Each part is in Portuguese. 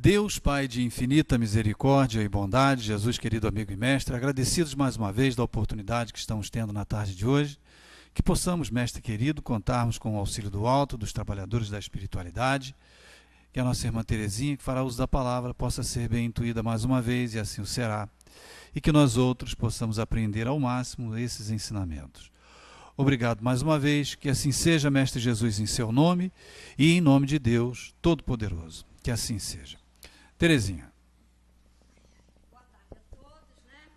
Deus, Pai de infinita misericórdia e bondade, Jesus, querido amigo e mestre, agradecidos mais uma vez da oportunidade que estamos tendo na tarde de hoje, que possamos, mestre querido, contarmos com o auxílio do alto, dos trabalhadores da espiritualidade, que a nossa irmã Terezinha, que fará uso da palavra, possa ser bem intuída mais uma vez, e assim o será, e que nós outros possamos aprender ao máximo esses ensinamentos. Obrigado mais uma vez, que assim seja, mestre Jesus, em seu nome e em nome de Deus Todo-Poderoso. Que assim seja. Terezinha. Boa tarde a todos, né?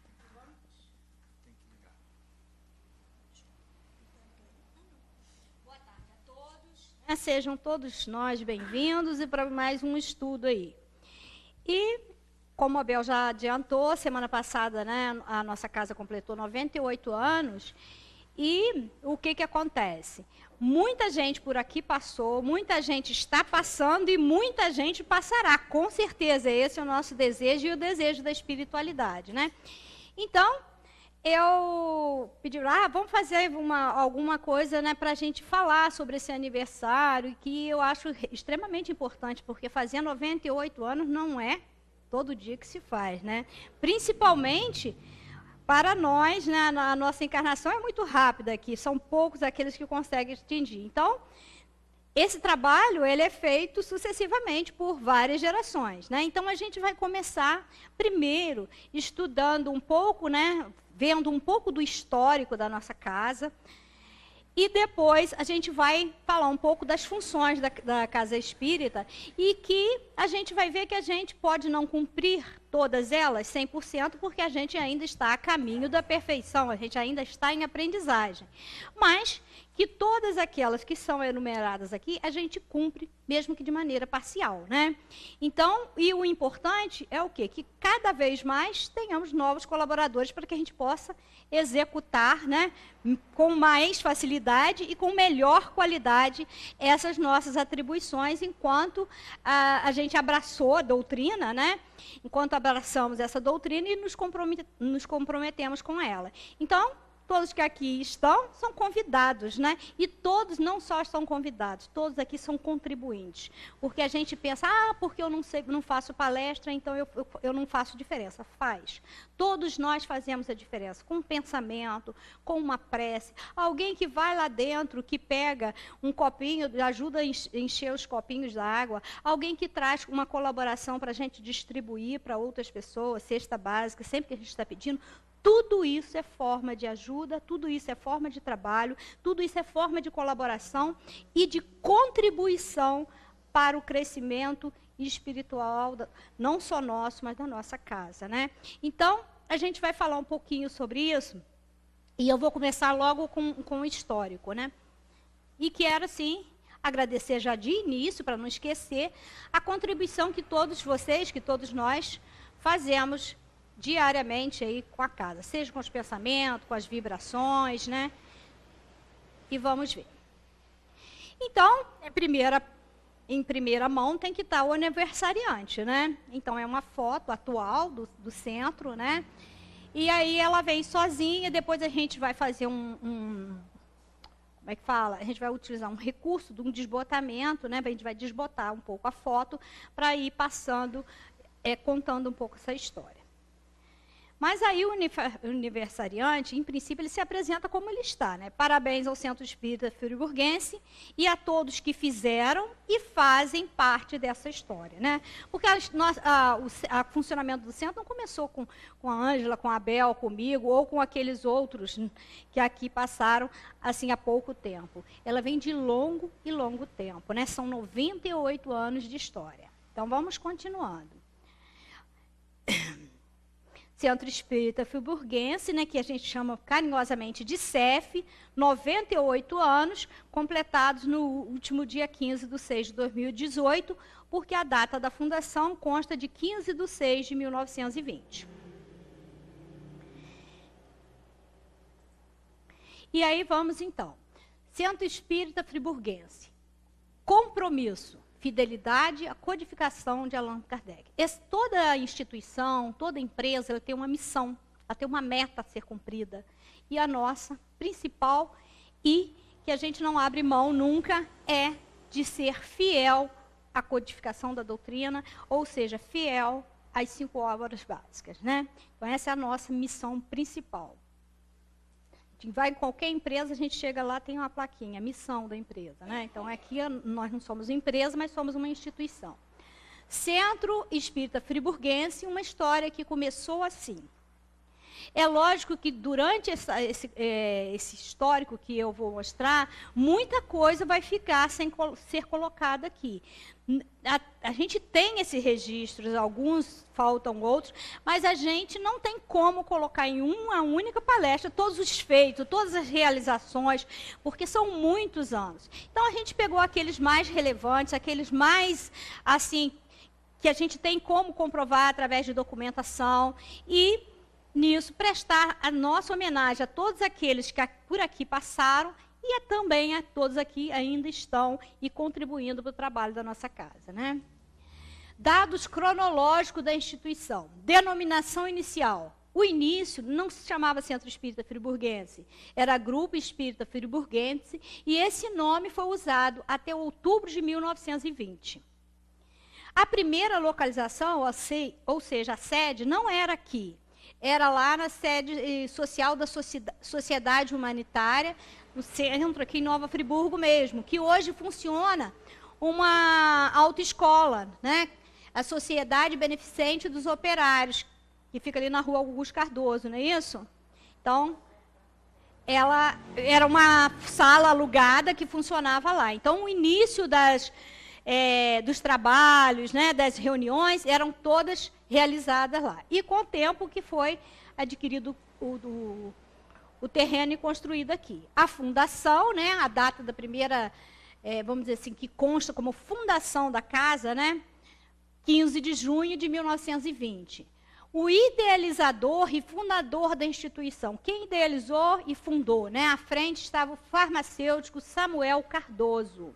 Boa tarde a todos. Sejam todos nós bem-vindos e para mais um estudo aí. E, como a Bel já adiantou, semana passada, né, a nossa casa completou 98 anos. E o que acontece? Muita gente por aqui passou, muita gente está passando e muita gente passará, com certeza. Esse é o nosso desejo e o desejo da espiritualidade, né? Então, eu pedi, vamos fazer alguma coisa, né, para a gente falar sobre esse aniversário, que eu acho extremamente importante, porque fazer 98 anos não é todo dia que se faz, né? Principalmente para nós, né, a nossa encarnação é muito rápida aqui, são poucos aqueles que conseguem atingir. Então, esse trabalho ele é feito sucessivamente por várias gerações, né? Então, a gente vai começar primeiro estudando um pouco, né, vendo um pouco do histórico da nossa casa, e depois a gente vai falar um pouco das funções da casa espírita e que a gente vai ver que a gente pode não cumprir todas elas 100%, porque a gente ainda está a caminho da perfeição, a gente ainda está em aprendizagem. Mas que todas aquelas que são enumeradas aqui, a gente cumpre, mesmo que de maneira parcial, né? Então, e o importante é o quê? Que cada vez mais tenhamos novos colaboradores para que a gente possa executar, né, com mais facilidade e com melhor qualidade essas nossas atribuições, enquanto a gente abraçou a doutrina, né? Enquanto abraçamos essa doutrina e nos comprometemos com ela. Então, todos que aqui estão são convidados, né? E todos não só são convidados, todos aqui são contribuintes. Porque a gente pensa, porque eu não sei, não faço palestra, então eu não faço diferença. Faz. Todos nós fazemos a diferença, com um pensamento, com uma prece. Alguém que vai lá dentro, que pega um copinho, ajuda a encher os copinhos da água. Alguém que traz uma colaboração para a gente distribuir para outras pessoas, cesta básica, sempre que a gente está pedindo. Tudo isso é forma de ajuda, tudo isso é forma de trabalho, tudo isso é forma de colaboração e de contribuição para o crescimento espiritual, não só nosso, mas da nossa casa, né? Então, a gente vai falar um pouquinho sobre isso e eu vou começar logo com o histórico, né? E quero, assim, agradecer já de início, para não esquecer, a contribuição que todos vocês, que todos nós fazemos diariamente aí com a casa, seja com os pensamentos, com as vibrações, né? E vamos ver. Então, em primeira mão tem que estar o aniversariante, né? Então, é uma foto atual do centro, né? E aí ela vem sozinha, depois a gente vai fazer como é que fala? A gente vai utilizar um recurso de um desbotamento, né? A gente vai desbotar um pouco a foto para ir passando, contando um pouco essa história. Mas aí o aniversariante, em princípio, ele se apresenta como ele está, né? Parabéns ao Centro Espírita Friburguense e a todos que fizeram e fazem parte dessa história, né? Porque o funcionamento do centro não começou com a Ângela, com a Bel, comigo, ou com aqueles outros que aqui passaram assim há pouco tempo. Ela vem de longo e longo tempo, né? São 98 anos de história. Então, vamos continuando. Centro Espírita Friburguense, né, que a gente chama carinhosamente de CEF, 98 anos, completados no último dia 15/6/2018, porque a data da fundação consta de 15/6/1920. E aí vamos então. Centro Espírita Friburguense. Compromisso. Fidelidade à codificação de Allan Kardec. Toda instituição, toda empresa, ela tem uma missão, ela tem uma meta a ser cumprida. E a nossa principal, e que a gente não abre mão nunca, é de ser fiel à codificação da doutrina, ou seja, fiel às 5 obras básicas, né? Então, essa é a nossa missão principal. A gente vai em qualquer empresa, a gente chega lá, tem uma plaquinha, missão da empresa, né? Então, aqui nós não somos empresa, mas somos uma instituição. Centro Espírita Friburguense, uma história que começou assim. É lógico que durante esse histórico que eu vou mostrar, muita coisa vai ficar sem ser colocada aqui. A gente tem esses registros, alguns faltam outros, mas a gente não tem como colocar em uma única palestra todos os feitos, todas as realizações, porque são muitos anos. Então, a gente pegou aqueles mais relevantes, aqueles mais, assim, que a gente tem como comprovar através de documentação e nisso, prestar a nossa homenagem a todos aqueles que por aqui passaram e também a todos aqui ainda estão e contribuindo para o trabalho da nossa casa, né? Dados cronológicos da instituição. Denominação inicial. O início não se chamava Centro Espírita Friburguense, era Grupo Espírita Friburguense e esse nome foi usado até outubro de 1920. A primeira localização, ou seja, a sede, não era aqui. Era lá na sede social da Sociedade Humanitária, no centro aqui em Nova Friburgo mesmo, que hoje funciona uma autoescola, né? A Sociedade Beneficente dos Operários, que fica ali na rua Augusto Cardoso, não é isso? Então, ela era uma sala alugada que funcionava lá. Então, o início dos trabalhos, né, das reuniões, eram todas realizadas lá. E com o tempo que foi adquirido o terreno e construído aqui. A fundação, né, a data da primeira, vamos dizer assim, que consta como fundação da casa, né, 15 de junho de 1920. O idealizador e fundador da instituição, quem idealizou e fundou, né, à frente estava o farmacêutico Samuel Cardoso.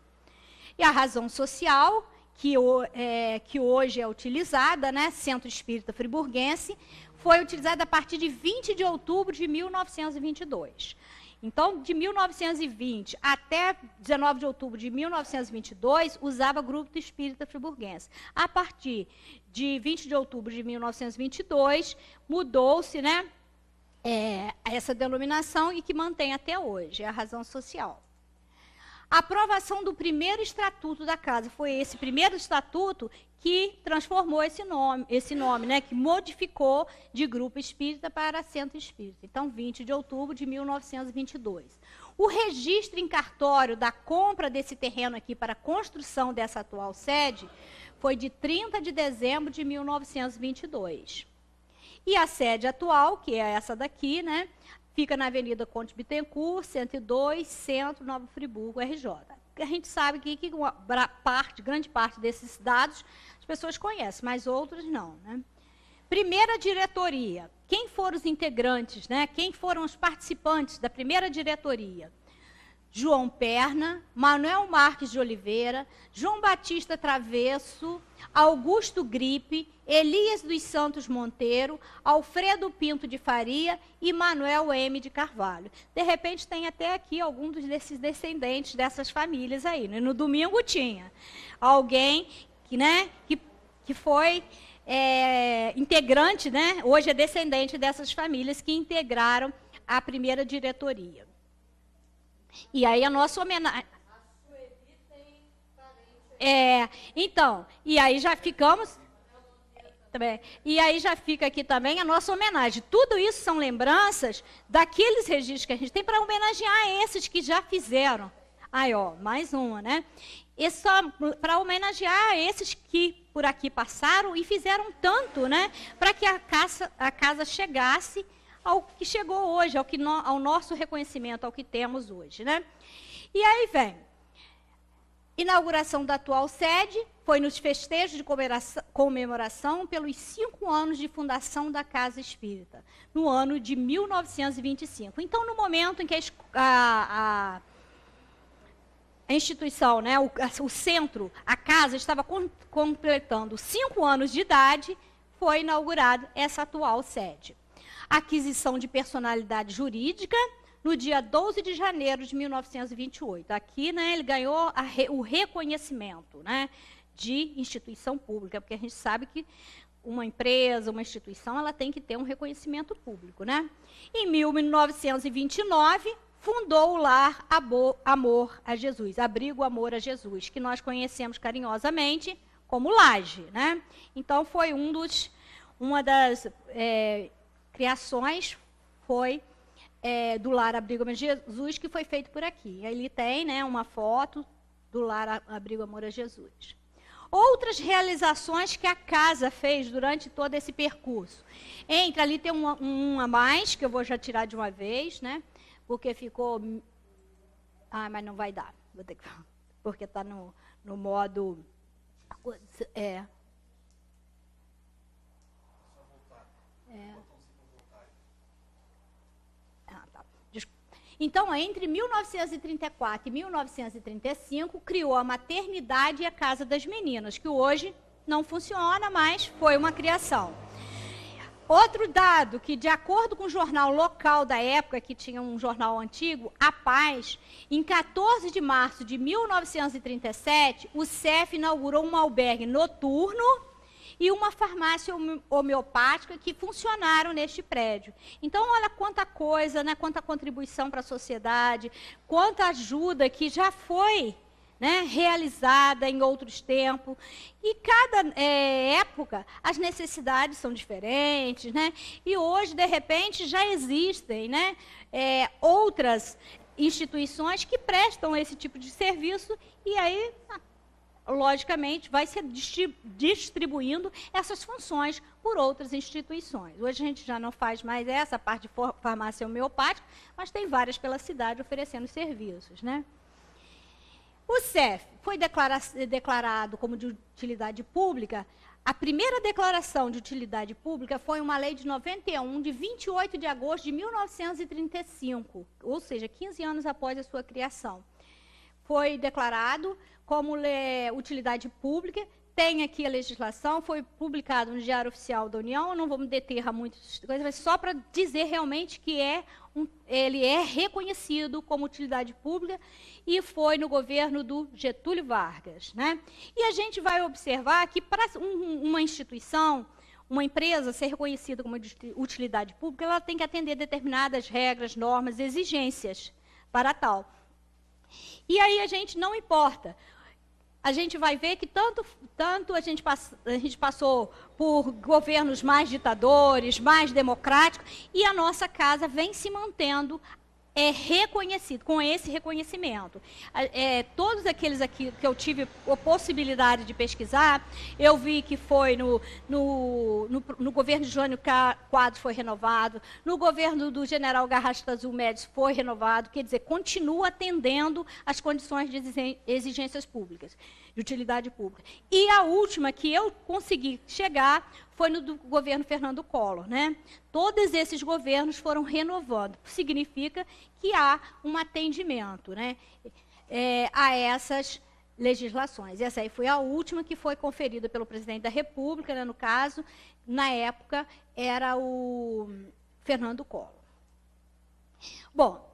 E a razão social, que hoje é utilizada, né, Centro Espírita Friburguense, foi utilizada a partir de 20 de outubro de 1922. Então, de 1920 até 19 de outubro de 1922, usava Grupo Espírita Friburguense. A partir de 20 de outubro de 1922, mudou-se, né, essa denominação e que mantém até hoje, é a razão social. A aprovação do primeiro estatuto da casa, foi esse primeiro estatuto que transformou esse nome, né, que modificou de Grupo Espírita para Centro Espírita. Então, 20 de outubro de 1922. O registro em cartório da compra desse terreno aqui para a construção dessa atual sede foi de 30 de dezembro de 1922. E a sede atual, que é essa daqui, né, fica na Avenida Conde Bittencourt, 102, Centro, Nova Friburgo, RJ. A gente sabe que grande parte desses dados as pessoas conhecem, mas outros não, né? Primeira diretoria. Quem foram os integrantes, né? Quem foram os participantes da primeira diretoria? João Perna, Manuel Marques de Oliveira, João Batista Travesso, Augusto Gripe, Elias dos Santos Monteiro, Alfredo Pinto de Faria e Manuel M. de Carvalho. De repente, tem até aqui alguns desses descendentes dessas famílias aí. Né? No domingo tinha alguém que foi integrante, né? Hoje é descendente dessas famílias que integraram a primeira diretoria. E aí a nossa homenagem... então, e aí já ficamos... E aí já fica aqui também a nossa homenagem. Tudo isso são lembranças daqueles registros que a gente tem para homenagear esses que já fizeram. Aí, ó, mais uma, né? E só para homenagear esses que por aqui passaram e fizeram tanto, né? Para que a casa chegasse ao que chegou hoje, ao nosso reconhecimento, ao que temos hoje, né? E aí vem, inauguração da atual sede, foi nos festejos de comemoração pelos 5 anos de fundação da Casa Espírita, no ano de 1925. Então, no momento em que a instituição, né, o centro, a casa, estava completando 5 anos de idade, foi inaugurada essa atual sede. Aquisição de personalidade jurídica no dia 12 de janeiro de 1928. Aqui, né, ele ganhou o reconhecimento, né, de instituição pública, porque a gente sabe que uma empresa, uma instituição, ela tem que ter um reconhecimento público, né? Em 1929, fundou o Lar Amor a Jesus, Abrigo Amor a Jesus, que nós conhecemos carinhosamente como Laje, né? Então, foi uma das criações foi do Lar Abrigo Amor a Jesus, que foi feito por aqui. Ali tem, né, uma foto do Lar Abrigo Amor a Jesus. Outras realizações que a casa fez durante todo esse percurso. Ali tem um a mais, que eu vou já tirar de uma vez, né? Porque ficou... Ah, mas não vai dar. Vou ter que... Porque está no modo... Então, entre 1934 e 1935, criou a maternidade e a Casa das Meninas, que hoje não funciona, mas foi uma criação. Outro dado, que de acordo com o jornal local da época, que tinha um jornal antigo, A Paz, em 14 de março de 1937, o CEF inaugurou um albergue noturno e uma farmácia homeopática que funcionaram neste prédio. Então, olha quanta coisa, né, quanta contribuição para a sociedade, quanta ajuda que já foi, né, realizada em outros tempos. E cada época, as necessidades são diferentes, né? E hoje, de repente, já existem, né, outras instituições que prestam esse tipo de serviço, e aí... logicamente, vai se distribuindo essas funções por outras instituições. Hoje a gente já não faz mais essa parte de farmácia homeopática, mas tem várias pela cidade oferecendo serviços, né? O CEF foi declarado como de utilidade pública. A primeira declaração de utilidade pública foi uma lei de 91, de 28 de agosto de 1935, ou seja, 15 anos após a sua criação. Foi declarado como utilidade pública, tem aqui a legislação, foi publicado no Diário Oficial da União, eu não vou me deter a muitas coisas, mas só para dizer realmente que ele é reconhecido como utilidade pública e foi no governo do Getúlio Vargas, né? E a gente vai observar que para uma instituição, uma empresa ser reconhecida como utilidade pública, ela tem que atender determinadas regras, normas, exigências para tal. E aí a gente não importa. A gente vai ver que tanto a gente passou por governos mais ditadores, mais democráticos, e a nossa casa vem se mantendo reconhecido, com esse reconhecimento. Todos aqueles aqui que eu tive a possibilidade de pesquisar, eu vi que foi no governo de Jânio Quadros foi renovado, no governo do general Garrastazu Azul Médici foi renovado, quer dizer, continua atendendo às condições de exigências públicas, de utilidade pública. E a última que eu consegui chegar foi no do governo Fernando Collor, né? Todos esses governos foram renovando. Significa que há um atendimento, né, a essas legislações. Essa aí foi a última que foi conferida pelo presidente da República, né, no caso, na época, era o Fernando Collor. Bom,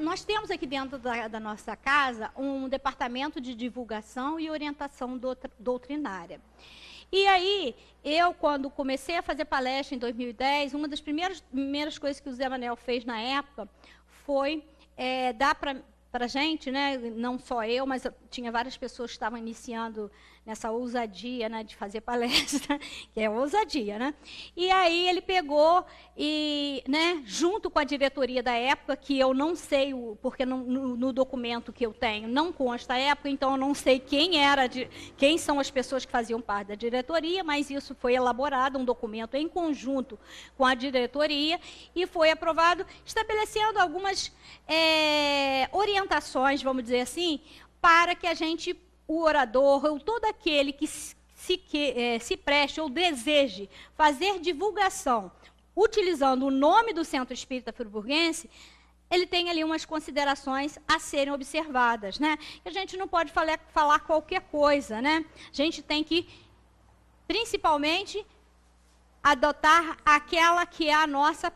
nós temos aqui dentro da nossa casa um departamento de divulgação e orientação doutrinária. E aí, eu, quando comecei a fazer palestra em 2010, uma das primeiras coisas que o Zé Manuel fez na época foi dar para a gente, né, não só eu, mas tinha várias pessoas que estavam iniciando nessa ousadia, né, de fazer palestra, que é ousadia, né? E aí ele pegou e, né, junto com a diretoria da época, que eu não sei, porque no documento que eu tenho não consta a época, então eu não sei quem são as pessoas que faziam parte da diretoria, mas isso foi elaborado, um documento em conjunto com a diretoria, e foi aprovado, estabelecendo algumas orientações, vamos dizer assim, para que o orador, ou todo aquele que se preste ou deseje fazer divulgação, utilizando o nome do Centro Espírita Friburguense, ele tem ali umas considerações a serem observadas, né? A gente não pode falar qualquer coisa, né? A gente tem que, principalmente, adotar aquela que é a nossa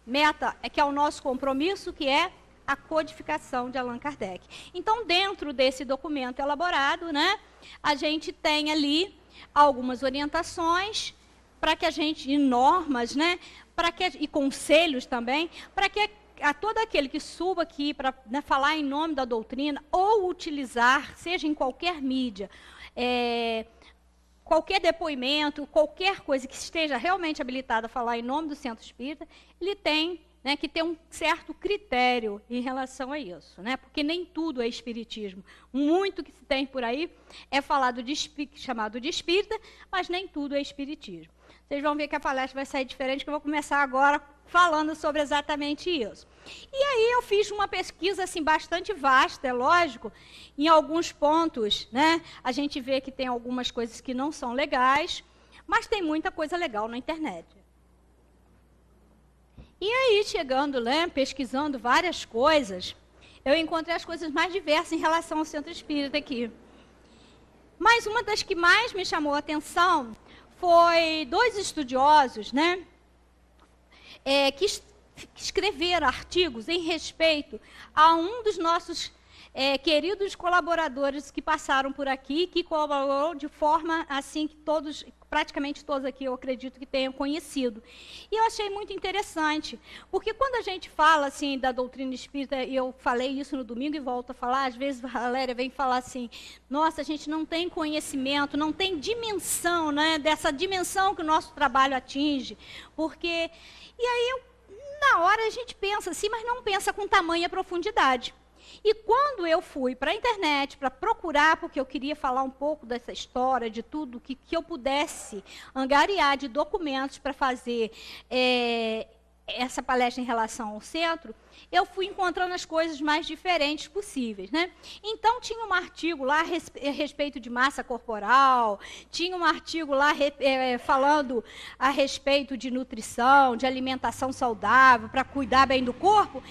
meta, que é o nosso compromisso, que é a codificação de Allan Kardec. Então, dentro desse documento elaborado, né, a gente tem ali algumas orientações para que a gente, e normas, né, e conselhos também, para que a todo aquele que suba aqui para, né, falar em nome da doutrina ou utilizar, seja em qualquer mídia, qualquer depoimento, qualquer coisa que esteja realmente habilitada a falar em nome do Centro Espírita, ele tem, né, que ter um certo critério em relação a isso, né? Porque nem tudo é espiritismo. Muito que se tem por aí é chamado de espírita, mas nem tudo é espiritismo. Vocês vão ver que a palestra vai sair diferente, que eu vou começar agora falando sobre exatamente isso. E aí eu fiz uma pesquisa assim, bastante vasta, é lógico, em alguns pontos, né? A gente vê que tem algumas coisas que não são legais, mas tem muita coisa legal na internet. E aí, chegando, né, pesquisando várias coisas, eu encontrei as coisas mais diversas em relação ao Centro Espírita aqui. Mas uma das que mais me chamou a atenção foi 2 estudiosos, né, que escreveram artigos em respeito a um dos nossos queridos colaboradores que passaram por aqui, que colaborou de forma assim que todos, praticamente todos aqui, eu acredito que tenham conhecido. E eu achei muito interessante, porque quando a gente fala assim da doutrina espírita, e eu falei isso no domingo e volto a falar, às vezes a Valéria vem falar assim, nossa, a gente não tem conhecimento, não tem dimensão, né, dessa dimensão que o nosso trabalho atinge, porque... E aí, na hora a gente pensa assim, mas não pensa com tamanha profundidade. E quando eu fui para a internet para procurar, porque eu queria falar um pouco dessa história, de tudo que eu pudesse angariar de documentos para fazer essa palestra em relação ao centro, eu fui encontrando as coisas mais diferentes possíveis, né? Então, tinha um artigo lá a respeito de massa corporal, tinha um artigo lá falando a respeito de nutrição, de alimentação saudável, para cuidar bem do corpo.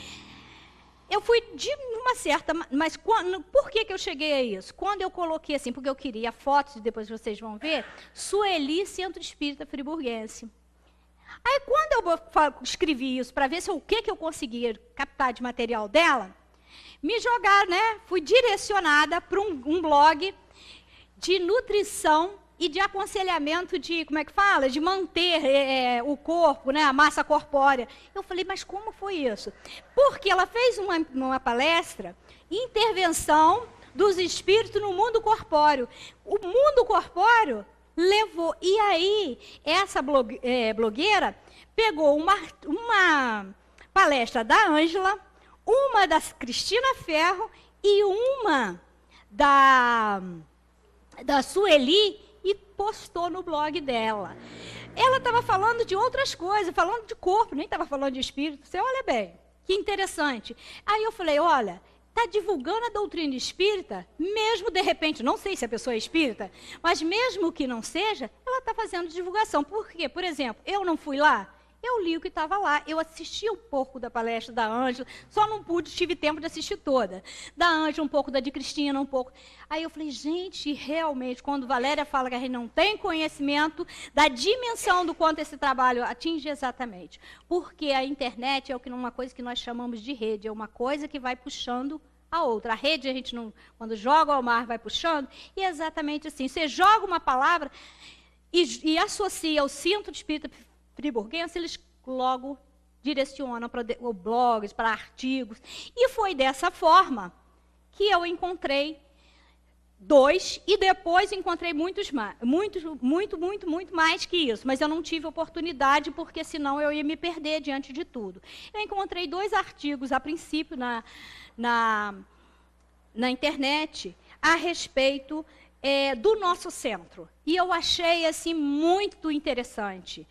Eu fui de uma certa... Mas por que eu cheguei a isso? Quando eu coloquei assim, porque eu queria fotos, e depois vocês vão ver, Sueli, Centro Espírita Friburguense. Aí, quando eu escrevi isso, para ver se o que eu conseguia captar de material dela, me jogaram, né? Fui direcionada para um blog de nutrição e de aconselhamento de, como é que fala? De manter o corpo, né, a massa corpórea. Eu falei, mas como foi isso? Porque ela fez uma palestra, intervenção dos espíritos no mundo corpóreo. O mundo corpóreo levou, e aí essa blogueira pegou uma palestra da Ângela, uma da Cristina Ferro e uma da Sueli, e postou no blog dela. Ela estava falando de outras coisas, falando de corpo, nem estava falando de espírito. Você olha bem, que interessante. Aí eu falei, olha, está divulgando a doutrina espírita, mesmo de repente, não sei se a pessoa é espírita, mas mesmo que não seja, ela está fazendo divulgação. Por quê? Por exemplo, eu não fui lá, eu li o que estava lá, eu assisti um pouco da palestra da Ângela, só não tive tempo de assistir toda. Da Ângela, um pouco, da de Cristina, um pouco. Aí eu falei, gente, realmente, quando Valéria fala que a gente não tem conhecimento da dimensão do quanto esse trabalho atinge exatamente. Porque a internet é uma coisa que nós chamamos de rede, é uma coisa que vai puxando a outra. A rede, a gente não, quando joga ao mar, vai puxando, e é exatamente assim. Você joga uma palavra e associa ao Centro Espírita Friburguense, eles logo direcionam para blogs, para artigos. E foi dessa forma que eu encontrei 2, e depois encontrei muito mais que isso. Mas eu não tive oportunidade, porque senão eu ia me perder diante de tudo. Eu encontrei 2 artigos, a princípio, na internet, a respeito do nosso centro. E eu achei assim, muito interessante.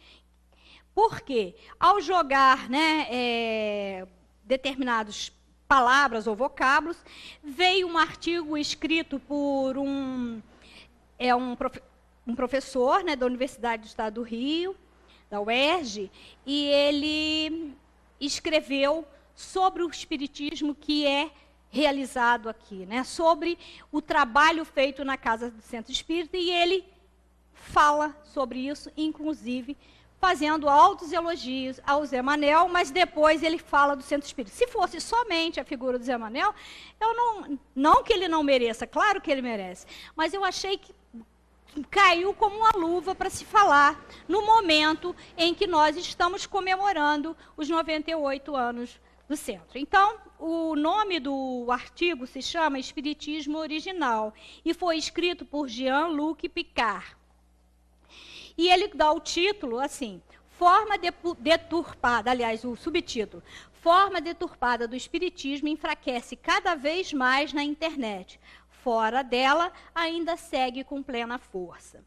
Porque, ao jogar, né, determinadas palavras ou vocábulos, veio um artigo escrito por um professor, né, da Universidade do Estado do Rio, da UERJ, e ele escreveu sobre o espiritismo que é realizado aqui, né, sobre o trabalho feito na Casa do Centro Espírita, e ele fala sobre isso, inclusive, fazendo altos elogios ao Zé Manel, mas depois ele fala do Centro Espírita. Se fosse somente a figura do Zé Manel, eu não que ele não mereça, claro que ele merece, mas eu achei que caiu como uma luva para se falar no momento em que nós estamos comemorando os 98 anos do Centro. Então, o nome do artigo se chama Espiritismo Original e foi escrito por Jean-Luc Picard. E ele dá o título assim, Forma deturpada, aliás, o subtítulo, Forma deturpada do Espiritismo enfraquece cada vez mais na internet. Fora dela, ainda segue com plena força.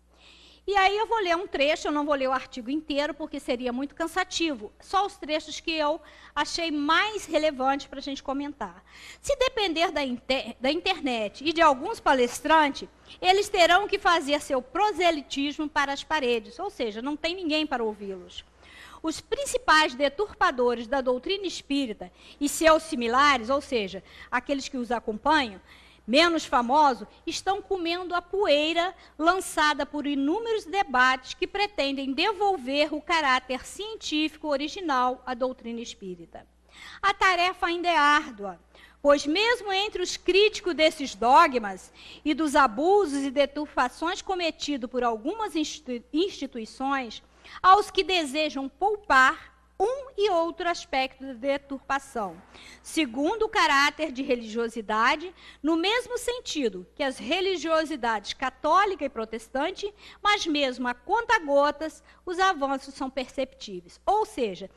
E aí eu vou ler um trecho, eu não vou ler o artigo inteiro, porque seria muito cansativo. Só os trechos que eu achei mais relevantes para a gente comentar. Se depender da internet e de alguns palestrantes, eles terão que fazer seu proselitismo para as paredes, ou seja, não tem ninguém para ouvi-los. Os principais deturpadores da doutrina espírita e seus similares, ou seja, aqueles que os acompanham, menos famosos, estão comendo a poeira lançada por inúmeros debates que pretendem devolver o caráter científico original à doutrina espírita. A tarefa ainda é árdua, pois mesmo entre os críticos desses dogmas e dos abusos e deturpações cometidos por algumas instituições, aos que desejam poupar um e outro aspecto da deturpação, segundo o caráter de religiosidade, no mesmo sentido que as religiosidades católica e protestante, mas mesmo a conta-gotas, os avanços são perceptíveis. Ou seja,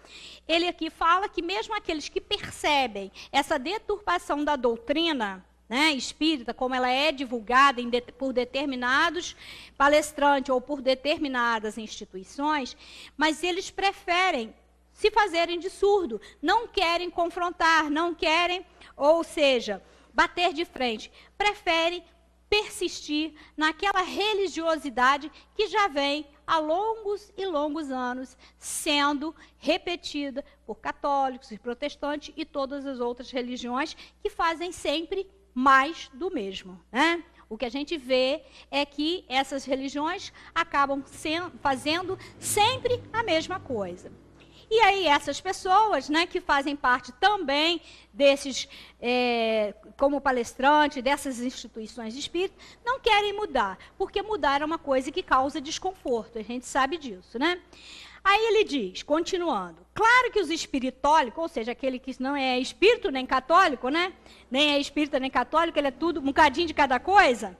ele aqui fala que mesmo aqueles que percebem essa deturpação da doutrina, né, espírita, como ela é divulgada por determinados palestrantes ou por determinadas instituições, mas eles preferem se fazerem de surdo, não querem confrontar, não querem, ou seja, bater de frente, preferem persistir naquela religiosidade que já vem há longos e longos anos sendo repetida por católicos e protestantes e todas as outras religiões que fazem sempre mais do mesmo, né? O que a gente vê é que essas religiões acabam fazendo sempre a mesma coisa. E aí essas pessoas, né, que fazem parte também desses, como palestrante, dessas instituições espíritas, não querem mudar, porque mudar é uma coisa que causa desconforto, a gente sabe disso, né? Aí ele diz, continuando, claro que os espiritólicos, ou seja, aquele que não é espírito nem católico, né? Nem é espírita nem católico, ele é tudo, um bocadinho de cada coisa,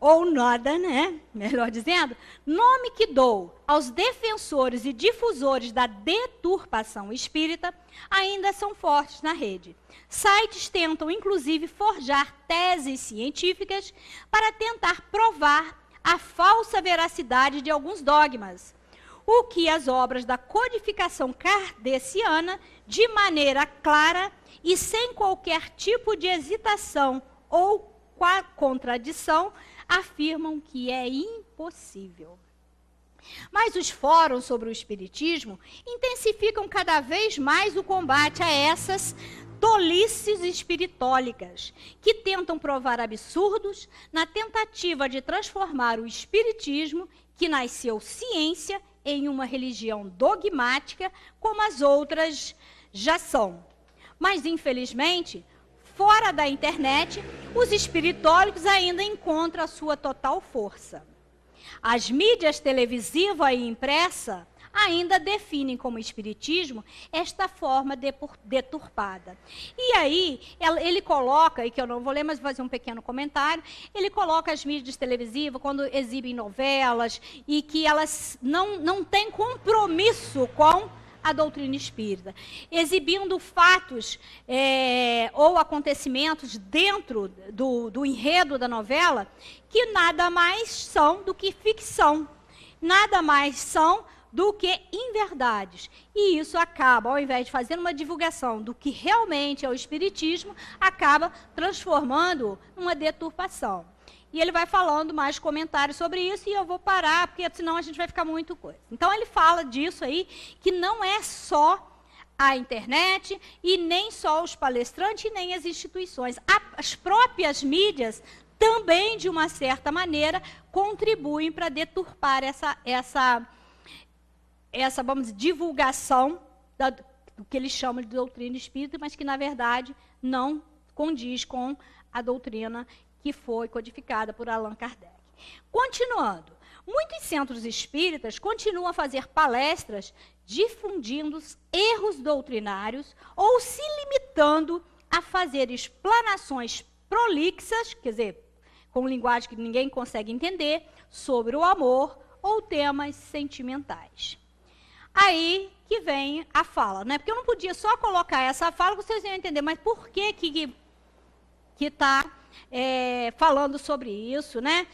ou nada, né? Melhor dizendo, nome que dou aos defensores e difusores da deturpação espírita ainda são fortes na rede. Sites tentam, inclusive, forjar teses científicas para tentar provar a falsa veracidade de alguns dogmas, o que as obras da codificação kardeciana, de maneira clara e sem qualquer tipo de hesitação ou contradição, afirmam que é impossível. Mas os fóruns sobre o espiritismo intensificam cada vez mais o combate a essas tolices espiritólicas, que tentam provar absurdos na tentativa de transformar o espiritismo, que nasceu ciência, em uma religião dogmática, como as outras já são. Mas, infelizmente, fora da internet, os espiritólicos ainda encontram a sua total força. As mídias televisivas e impressa ainda definem como espiritismo esta forma deturpada. E aí, ele coloca, e que eu não vou ler, mas vou fazer um pequeno comentário, ele coloca as mídias televisivas, quando exibem novelas, e que elas não têm compromisso com a doutrina espírita, exibindo fatos ou acontecimentos dentro do enredo da novela, que nada mais são do que ficção, nada mais são do que inverdades. E isso acaba, ao invés de fazer uma divulgação do que realmente é o espiritismo, acaba transformando numa deturpação. E ele vai falando mais comentários sobre isso, e eu vou parar, porque senão a gente vai ficar muito coisa. Então ele fala disso aí, que não é só a internet, e nem só os palestrantes, e nem as instituições. As próprias mídias também, de uma certa maneira, contribuem para deturpar essa, vamos dizer, divulgação do que eles chamam de doutrina espírita, mas que, na verdade, não condiz com a doutrina que foi codificada por Allan Kardec. Continuando, muitos centros espíritas continuam a fazer palestras difundindo erros doutrinários ou se limitando a fazer explanações prolixas, quer dizer, com linguagem que ninguém consegue entender, sobre o amor ou temas sentimentais. Aí que vem a fala, né? Porque eu não podia só colocar essa fala, vocês iam entender, mas por que está falando sobre isso, né?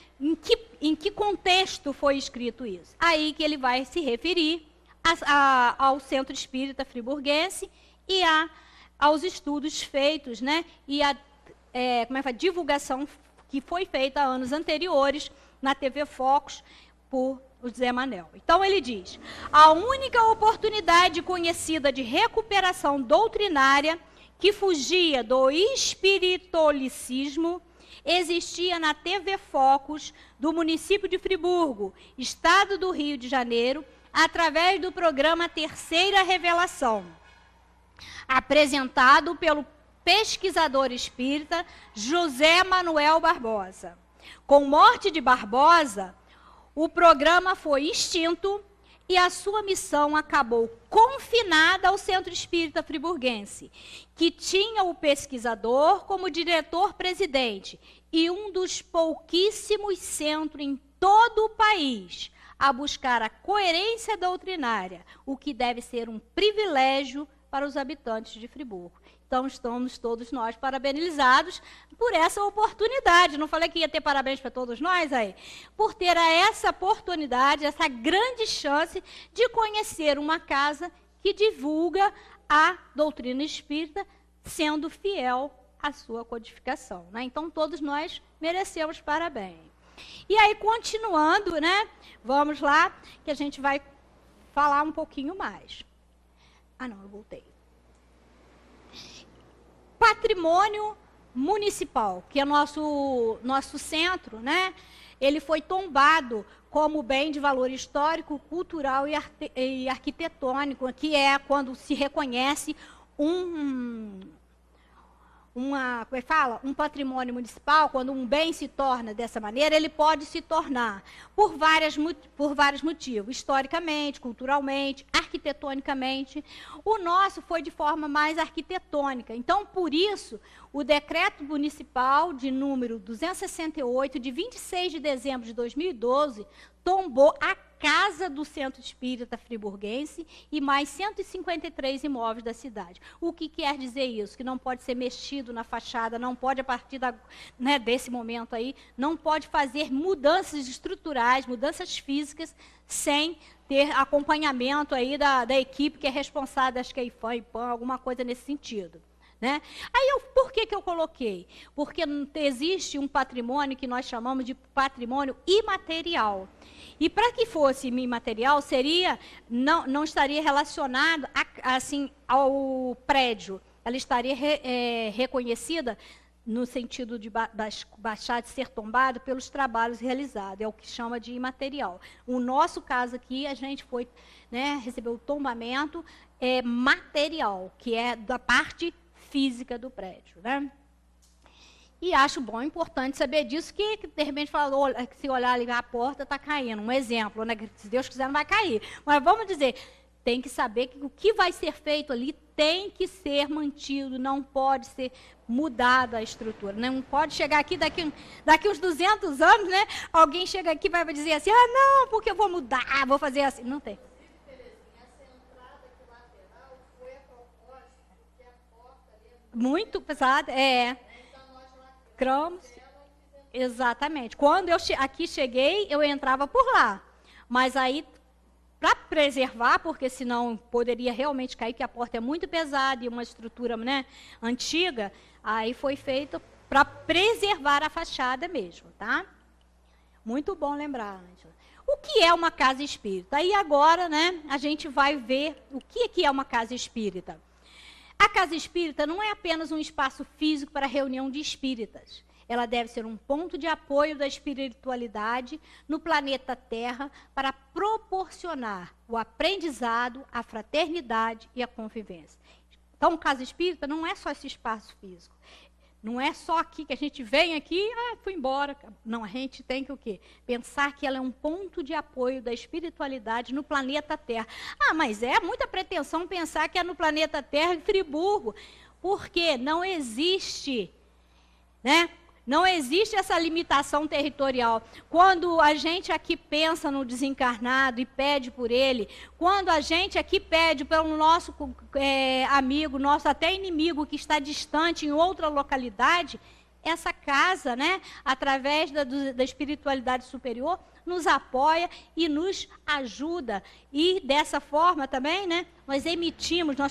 Em que contexto foi escrito isso? Aí que ele vai se referir ao Centro Espírita Friburguense e aos estudos feitos, né? E a divulgação que foi feita anos anteriores na TV Focus por o Zé Manel. Então ele diz: a única oportunidade conhecida de recuperação doutrinária que fugia do espiritualicismo existia na TV Focus do município de Friburgo, estado do Rio de Janeiro, através do programa Terceira Revelação, apresentado pelo pesquisador espírita José Manuel Barbosa. Com morte de Barbosa, o programa foi extinto e a sua missão acabou confinada ao Centro Espírita Friburguense, que tinha o pesquisador como diretor-presidente e um dos pouquíssimos centros em todo o país a buscar a coerência doutrinária, o que deve ser um privilégio para os habitantes de Friburgo. Então, estamos todos nós parabenizados por essa oportunidade. Não falei que ia ter parabéns para todos nós aí? Por ter essa oportunidade, essa grande chance de conhecer uma casa que divulga a doutrina espírita, sendo fiel à sua codificação, né? Então, todos nós merecemos parabéns. E aí, continuando, né? Vamos lá, que a gente vai falar um pouquinho mais. Ah, não, eu voltei. Patrimônio municipal, que é nosso centro, né? Ele foi tombado como bem de valor histórico, cultural e arquitetônico, que é quando se reconhece um patrimônio municipal, quando um bem se torna dessa maneira, ele pode se tornar por vários motivos, historicamente, culturalmente, arquitetonicamente. O nosso foi de forma mais arquitetônica. Então, por isso, o decreto municipal de número 268, de 26 de dezembro de 2012, tombou a casa do Centro Espírita Friburguense e mais 153 imóveis da cidade. O que quer dizer isso? Que não pode ser mexido na fachada, não pode, a partir desse momento aí, não pode fazer mudanças estruturais, mudanças físicas, sem ter acompanhamento aí da equipe que é responsável, acho que é IPAM, alguma coisa nesse sentido. Né? Aí, por que eu coloquei? Porque existe um patrimônio que nós chamamos de patrimônio imaterial. E para que fosse imaterial, não estaria relacionado assim, ao prédio. Ela estaria reconhecida no sentido de baixar de ser tombado pelos trabalhos realizados. É o que chama de imaterial. O nosso caso aqui, a gente foi, né, recebeu o tombamento material, que é da parte física do prédio, né? E acho bom, importante saber disso, que de repente se olhar ali a porta está caindo, um exemplo, né? Se Deus quiser não vai cair, mas vamos dizer, tem que saber que o que vai ser feito ali tem que ser mantido, não pode ser mudada a estrutura, não pode chegar aqui daqui uns 200 anos, né? Alguém chega aqui e vai dizer assim, não, porque eu vou mudar, vou fazer assim, não tem. Muito pesada, Cramos. Exatamente. Quando eu aqui cheguei, eu entrava por lá. Mas aí, para preservar, porque senão poderia realmente cair, que a porta é muito pesada e uma estrutura, né, antiga, aí foi feito para preservar a fachada mesmo, tá? Muito bom lembrar, Ângela. O que é uma casa espírita? Aí agora, né, a gente vai ver o que é uma casa espírita. A casa espírita não é apenas um espaço físico para reunião de espíritas. Ela deve ser um ponto de apoio da espiritualidade no planeta Terra para proporcionar proporcionar o aprendizado, a fraternidade e a convivência. Então, casa espírita não é só esse espaço físico. Não é só aqui que a gente vem aqui, fui embora. Não, a gente tem que o quê? Pensar que ela é um ponto de apoio da espiritualidade no planeta Terra. Mas é muita pretensão pensar que é no planeta Terra em Friburgo, porque não existe, né? Não existe essa limitação territorial. Quando a gente aqui pensa no desencarnado e pede por ele, quando a gente aqui pede pelo nosso amigo, nosso até inimigo que está distante em outra localidade, essa casa, né, através da espiritualidade superior, nos apoia e nos ajuda. E dessa forma também, né, nós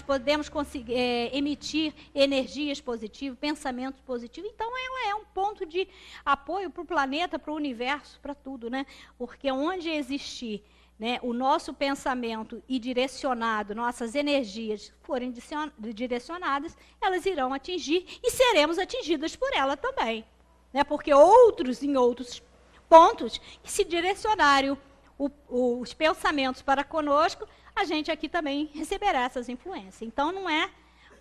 podemos emitir energias positivas, pensamentos positivos. Então, ela é um ponto de apoio para o planeta, para o universo, para tudo, né? Porque onde existir, né, o nosso pensamento e direcionado, nossas energias forem direcionadas, elas irão atingir e seremos atingidas por ela também. Né? Porque em outros pontos, que se direcionarem os pensamentos para conosco, a gente aqui também receberá essas influências. Então, não é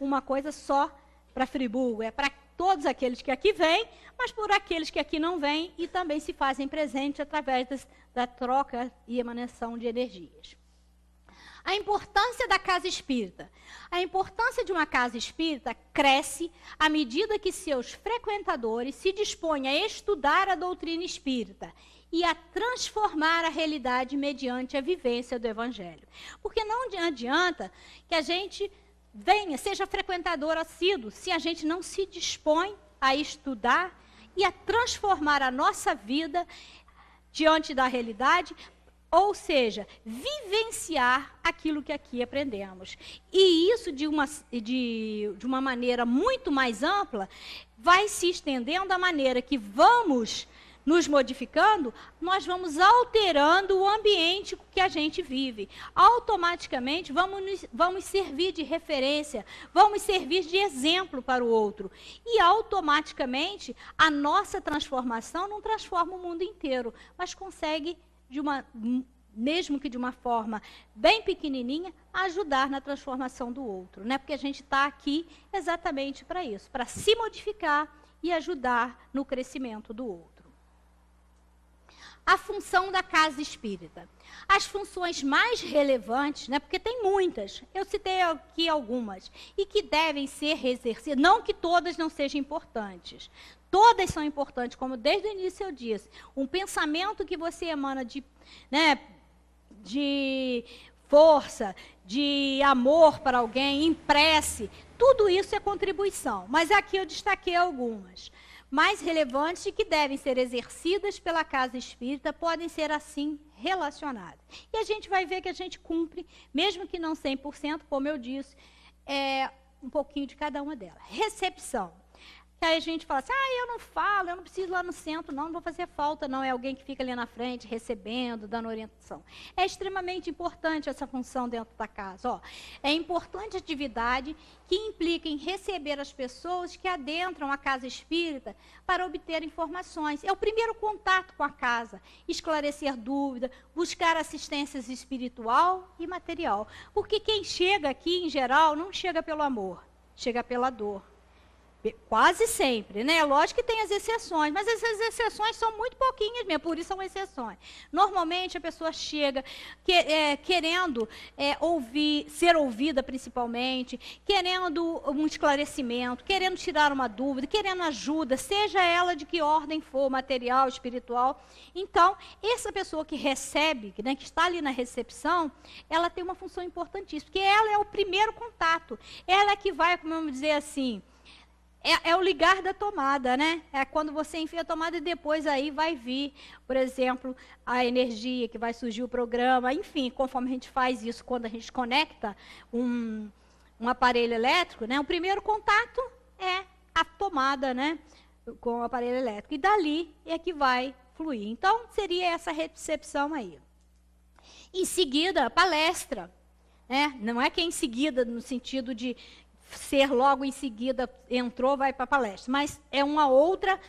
uma coisa só para Friburgo, é para todos aqueles que aqui vêm, mas por aqueles que aqui não vêm e também se fazem presente através da troca e emanação de energias. A importância da casa espírita. A importância de uma casa espírita cresce à medida que seus frequentadores se dispõem a estudar a doutrina espírita e a transformar a realidade mediante a vivência do Evangelho. Porque não adianta que a gente seja frequentador assíduo, se a gente não se dispõe a estudar e a transformar a nossa vida diante da realidade, ou seja, vivenciar aquilo que aqui aprendemos. E isso, de uma maneira muito mais ampla, vai se estendendo à maneira que vamos nos modificando, nós vamos alterando o ambiente que a gente vive. Automaticamente, vamos servir de referência, vamos servir de exemplo para o outro. E automaticamente, a nossa transformação não transforma o mundo inteiro, mas consegue, mesmo que de uma forma bem pequenininha, ajudar na transformação do outro. Né? Porque a gente está aqui exatamente para isso, para se modificar e ajudar no crescimento do outro. A função da casa espírita. As funções mais relevantes, né, porque tem muitas, eu citei aqui algumas, e que devem ser exercidas, não que todas não sejam importantes. Todas são importantes, como desde o início eu disse. Um pensamento que você emana de força, de amor para alguém, em prece, tudo isso é contribuição. Mas aqui eu destaquei algumas. Mais relevantes e que devem ser exercidas pela casa espírita, podem ser assim relacionadas. E a gente vai ver que a gente cumpre, mesmo que não 100%, como eu disse, um pouquinho de cada uma delas. Recepção. Que aí a gente fala assim, eu não falo, eu não preciso ir lá no centro, não vou fazer falta, não. É alguém que fica ali na frente, recebendo, dando orientação. É extremamente importante essa função dentro da casa. É importante atividade que implica em receber as pessoas que adentram a casa espírita para obter informações. É o primeiro contato com a casa, esclarecer dúvidas, buscar assistência espiritual e material. Porque quem chega aqui, em geral, não chega pelo amor, chega pela dor. Quase sempre, né? Lógico que tem as exceções, mas essas exceções são muito pouquinhas mesmo, por isso são exceções. Normalmente a pessoa chega querendo ser ouvida principalmente, querendo um esclarecimento, querendo tirar uma dúvida, querendo ajuda, seja ela de que ordem for, material, espiritual. Então, essa pessoa que recebe, né, que está ali na recepção, ela tem uma função importantíssima, porque ela é o primeiro contato. Ela é que vai, como vamos dizer assim, é o ligar da tomada, né? É quando você enfia a tomada e depois aí vai vir, por exemplo, a energia que vai surgir o programa. Enfim, conforme a gente faz isso, quando a gente conecta um aparelho elétrico, né? O primeiro contato é a tomada, né? Com o aparelho elétrico. E dali é que vai fluir. Então, seria essa recepção aí. Em seguida, a palestra. Né? Não é que é em seguida, no sentido de ser logo em seguida, entrou, vai para a palestra. Mas é uma outra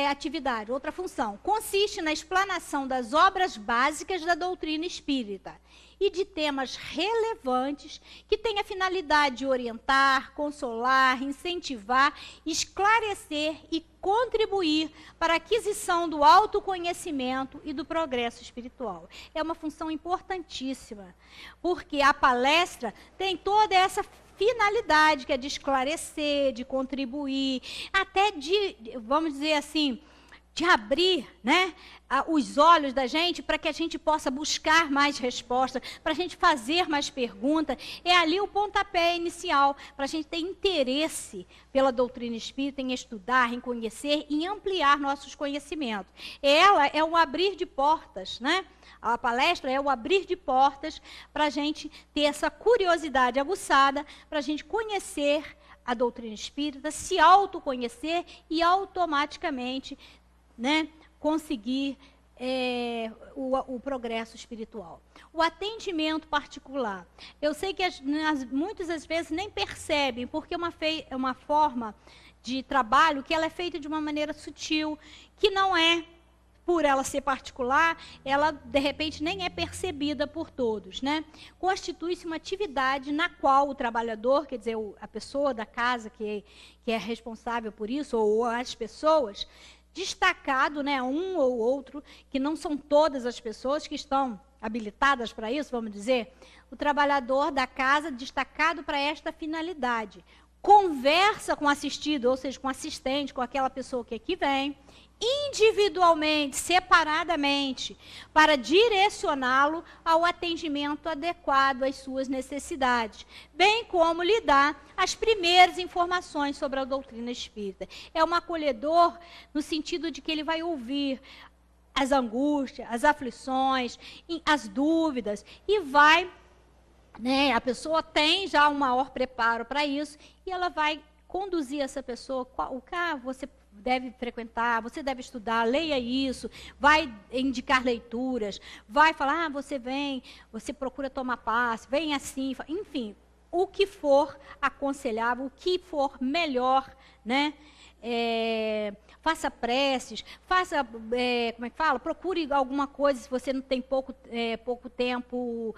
atividade, outra função, consiste na explanação das obras básicas da doutrina espírita e de temas relevantes que têm a finalidade de orientar, consolar, incentivar, esclarecer e contribuir para a aquisição do autoconhecimento e do progresso espiritual. É uma função importantíssima, porque a palestra tem toda essa finalidade, que é de esclarecer, de contribuir, até de, vamos dizer assim, de abrir, né, os olhos da gente para que a gente possa buscar mais respostas, para a gente fazer mais perguntas. É ali o pontapé inicial, para a gente ter interesse pela doutrina espírita, em estudar, em conhecer, em ampliar nossos conhecimentos. Ela é o abrir de portas, né? A palestra é o abrir de portas para a gente ter essa curiosidade aguçada, para a gente conhecer a doutrina espírita, se autoconhecer e automaticamente, né, conseguir o progresso espiritual. O atendimento particular. Eu sei que muitas das vezes nem percebem, porque é uma forma de trabalho que ela é feita de uma maneira sutil, que não é, por ela ser particular, ela de repente nem é percebida por todos, né? Constitui-se uma atividade na qual o trabalhador, quer dizer, a pessoa da casa que é responsável por isso, ou as pessoas, destacado, né, um ou outro, que não são todas as pessoas que estão habilitadas para isso, vamos dizer, o trabalhador da casa destacado para esta finalidade. Conversa com o assistido, ou seja, com o assistente, com aquela pessoa que aqui vem, individualmente, separadamente, para direcioná-lo ao atendimento adequado às suas necessidades, bem como lhe dar as primeiras informações sobre a doutrina espírita. É um acolhedor no sentido de que ele vai ouvir as angústias, as aflições, as dúvidas, e vai, né, a pessoa tem já um maior preparo para isso, e ela vai conduzir essa pessoa, o que você deve frequentar, você deve estudar, leia isso, vai indicar leituras, vai falar, você vem, você procura tomar passe, vem assim, enfim, o que for aconselhável, o que for melhor, né? Faça preces, faça, como é que fala? Procure alguma coisa, se você não tem pouco tempo,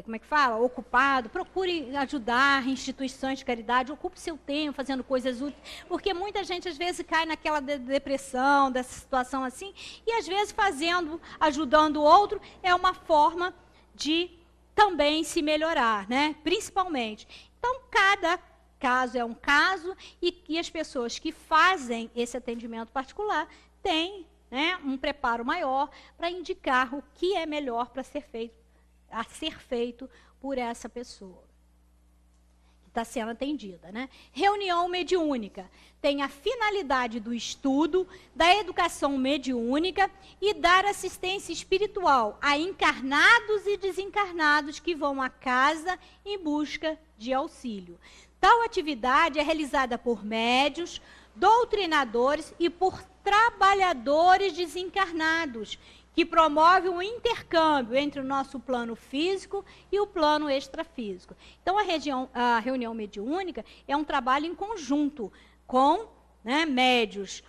como é que fala? Ocupado, procure ajudar instituições de caridade, ocupe seu tempo fazendo coisas úteis, porque muita gente às vezes cai naquela depressão, dessa situação assim, e às vezes ajudando o outro, é uma forma de também se melhorar, né? Principalmente. Então, cada caso é um caso, e as pessoas que fazem esse atendimento particular têm, né, um preparo maior para indicar o que é melhor para ser feito por essa pessoa que está sendo atendida, né? Reunião mediúnica tem a finalidade do estudo, da educação mediúnica e dar assistência espiritual a encarnados e desencarnados que vão à casa em busca de auxílio. Tal atividade é realizada por médios, doutrinadores e por trabalhadores desencarnados, que promove um intercâmbio entre o nosso plano físico e o plano extrafísico. Então, a reunião mediúnica é um trabalho em conjunto com, né, médios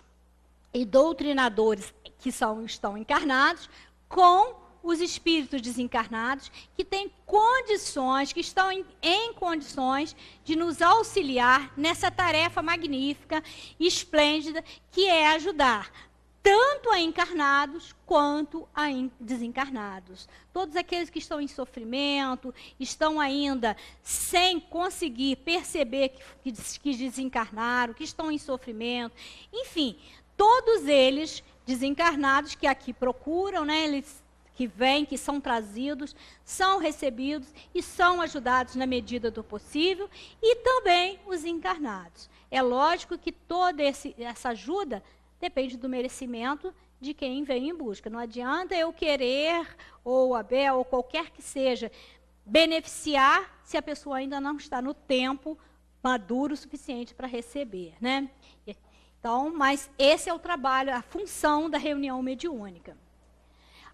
e doutrinadores que estão encarnados, com os espíritos desencarnados, que têm condições, que estão em condições de nos auxiliar nessa tarefa magnífica e esplêndida, que é ajudar tanto a encarnados quanto a desencarnados. Todos aqueles que estão em sofrimento, estão ainda sem conseguir perceber que desencarnaram, que estão em sofrimento, enfim, todos eles desencarnados que aqui procuram, né, eles que vêm, que são trazidos, são recebidos e são ajudados na medida do possível, e também os encarnados. É lógico que toda essa ajuda depende do merecimento de quem vem em busca. Não adianta eu querer, ou a Bel, ou qualquer que seja, beneficiar se a pessoa ainda não está no tempo maduro o suficiente para receber, né? Então, mas esse é o trabalho, a função da reunião mediúnica.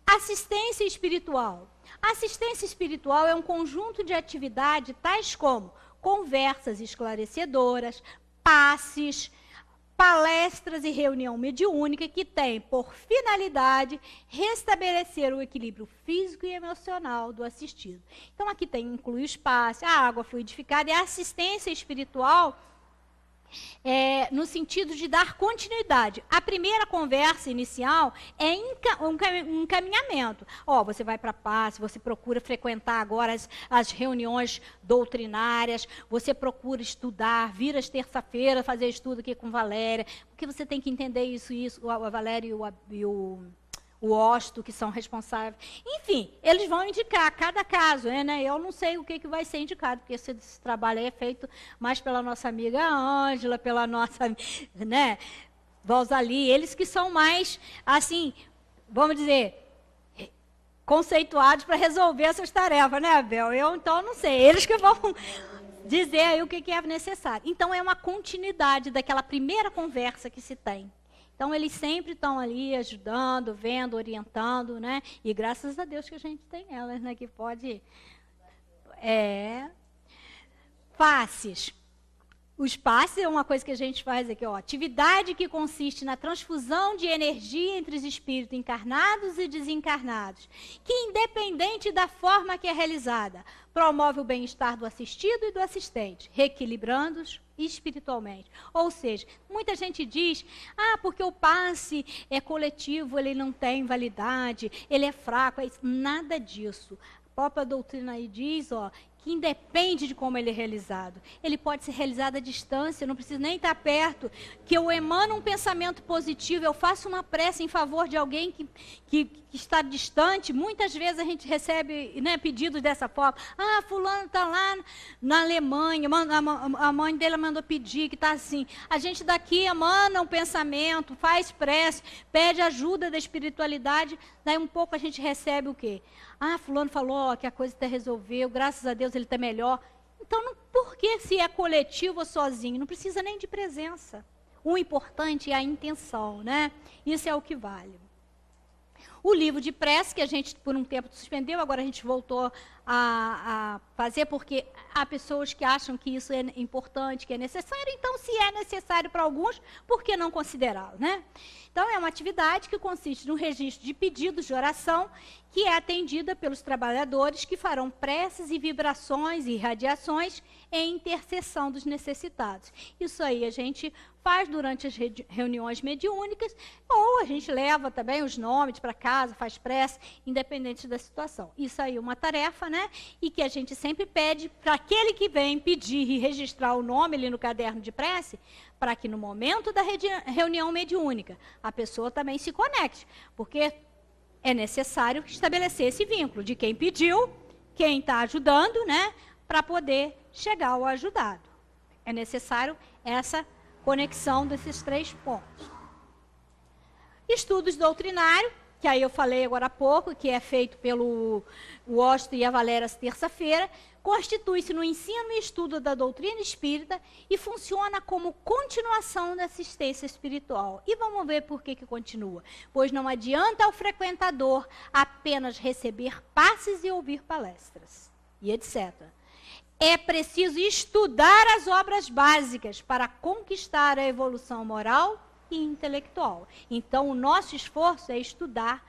Assistência espiritual. Assistência espiritual é um conjunto de atividades tais como conversas esclarecedoras, passes, palestras e reunião mediúnica que tem por finalidade restabelecer o equilíbrio físico e emocional do assistido. Então, aqui inclui o espaço, a água fluidificada e a assistência espiritual, no sentido de dar continuidade. A primeira conversa inicial é um encaminhamento. Você vai para a paz, você procura frequentar agora as reuniões doutrinárias, você procura estudar, vir às terça-feiras fazer estudo aqui com Valéria, porque você tem que entender isso, a Valéria e o Osto, que são responsáveis. Enfim, eles vão indicar cada caso, né? Eu não sei o que vai ser indicado, porque esse trabalho aí é feito mais pela nossa amiga Ângela, pela nossa, né, Valsali, eles que são mais, assim, vamos dizer, conceituados para resolver essas tarefas, né, Abel? Então, não sei, eles que vão dizer aí o que é necessário. Então, é uma continuidade daquela primeira conversa que se tem. Então, eles sempre estão ali ajudando, vendo, orientando, né? E graças a Deus que a gente tem elas, né? Que pode... Passes. Os passes é uma coisa que a gente faz aqui, atividade que consiste na transfusão de energia entre os espíritos encarnados e desencarnados, que independente da forma que é realizada, promove o bem-estar do assistido e do assistente, reequilibrando-os espiritualmente. Ou seja, muita gente diz, porque o passe é coletivo, ele não tem validade, ele é fraco, nada disso. A própria doutrina aí diz, que independe de como ele é realizado. Ele pode ser realizado à distância, não precisa nem estar perto, que eu emano um pensamento positivo, eu faço uma prece em favor de alguém que está distante. Muitas vezes a gente recebe, né, pedidos dessa forma. Fulano está lá na Alemanha, a mãe dele mandou pedir, que está assim. A gente daqui emana um pensamento, faz prece, pede ajuda da espiritualidade, daí um pouco a gente recebe o quê? Fulano falou que a coisa até resolveu, graças a Deus ele está melhor. Então, por que se é coletivo ou sozinho? Não precisa nem de presença. O importante é a intenção, né? Isso é o que vale. O livro de prece, que a gente por um tempo suspendeu, agora a gente voltou a fazer, porque há pessoas que acham que isso é importante, que é necessário. Então, se é necessário para alguns, por que não considerá-lo, né? Então, é uma atividade que consiste no registro de pedidos de oração, que é atendida pelos trabalhadores que farão preces e vibrações e radiações em intercessão dos necessitados. Isso aí a gente faz durante as reuniões mediúnicas, ou a gente leva também os nomes para casa, faz prece, independente da situação. Isso aí é uma tarefa, né? E que a gente sempre pede para aquele que vem pedir e registrar o nome ali no caderno de prece, para que no momento da reunião mediúnica a pessoa também se conecte, porque é necessário estabelecer esse vínculo de quem pediu, quem está ajudando, né, para poder chegar ao ajudado. É necessário essa conexão desses 3 pontos. Estudos doutrinários, que aí eu falei agora há pouco, que é feito pelo Osto e a Valéria terça-feira, constitui-se no ensino e estudo da doutrina espírita e funciona como continuação da assistência espiritual. E vamos ver por que continua. Pois não adianta ao frequentador apenas receber passes e ouvir palestras, e etc. É preciso estudar as obras básicas para conquistar a evolução moral e intelectual. Então, o nosso esforço é estudar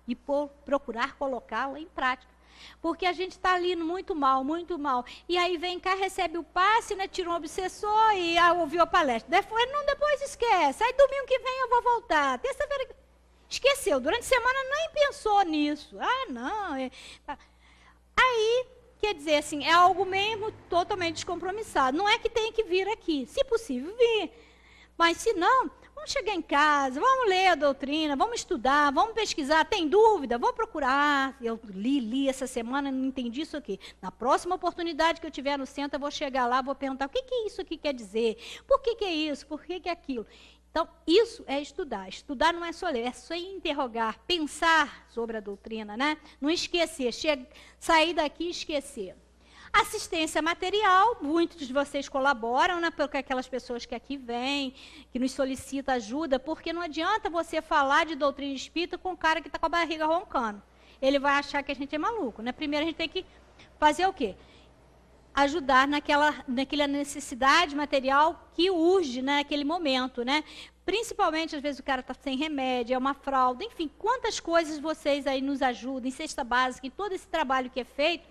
e procurar colocá-la em prática. Porque a gente está ali muito mal, e aí vem cá, recebe o passe, né, tira um obsessor e ouviu a palestra. Depois esquece, aí domingo que vem eu vou voltar, terça-feira... Esqueceu, durante a semana nem pensou nisso. Aí, quer dizer assim, é algo mesmo totalmente descompromissado. Não é que tenha que vir aqui, se possível vir, mas se não... Vamos chegar em casa, vamos ler a doutrina, vamos estudar, vamos pesquisar. Tem dúvida? Vou procurar. Eu li essa semana, não entendi isso aqui. Na próxima oportunidade que eu tiver no centro, eu vou chegar lá, vou perguntar o que isso aqui quer dizer, por que é isso, por que é aquilo. Então, isso é estudar. Estudar não é só ler, é só interrogar, pensar sobre a doutrina, né? Não esquecer, sair daqui e esquecer. Assistência material, muitos de vocês colaboram, né, porque aquelas pessoas que aqui vêm, que nos solicitam ajuda, porque não adianta você falar de doutrina espírita com um cara que está com a barriga roncando. Ele vai achar que a gente é maluco, né? Primeiro a gente tem que fazer o quê? ajudar naquela necessidade material que urge naquele momento, né? Principalmente, às vezes, o cara está sem remédio, é uma fralda, enfim, quantas coisas vocês aí nos ajudam, em cesta básica, em todo esse trabalho que é feito,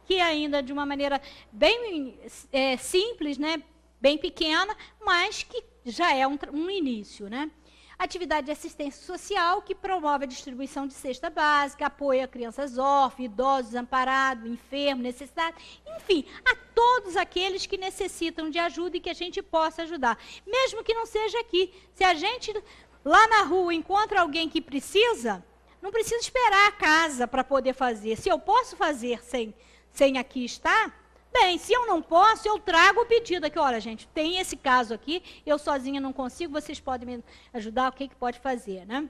que ainda de uma maneira bem simples, né? Bem pequena, mas que já é um início, né? Atividade de assistência social, que promove a distribuição de cesta básica, apoia crianças órfãs, idosos, amparados, enfermos, necessitados, enfim, a todos aqueles que necessitam de ajuda e que a gente possa ajudar. Mesmo que não seja aqui. Se a gente, lá na rua, encontra alguém que precisa, não precisa esperar a casa para poder fazer. Se eu posso fazer sem aqui estar, bem, se eu não posso, eu trago o pedido aqui. Olha, gente, tem esse caso aqui, eu sozinha não consigo, vocês podem me ajudar, o que pode fazer, né?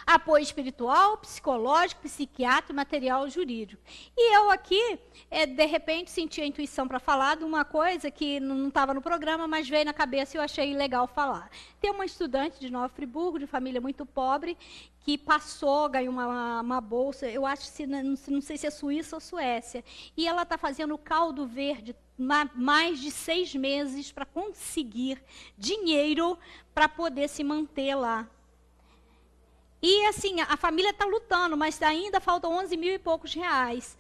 Apoio espiritual, psicológico, psiquiátrico, material jurídico. E eu aqui, de repente, senti a intuição para falar de uma coisa que não estava no programa, mas veio na cabeça e eu achei legal falar. Tem uma estudante de Nova Friburgo, de família muito pobre, que passou, ganhou uma bolsa, eu acho que não sei se é Suíça ou Suécia, e ela está fazendo caldo verde mais de 6 meses para conseguir dinheiro para poder se manter lá. E assim, a família está lutando, mas ainda faltam 11 mil e poucos reais.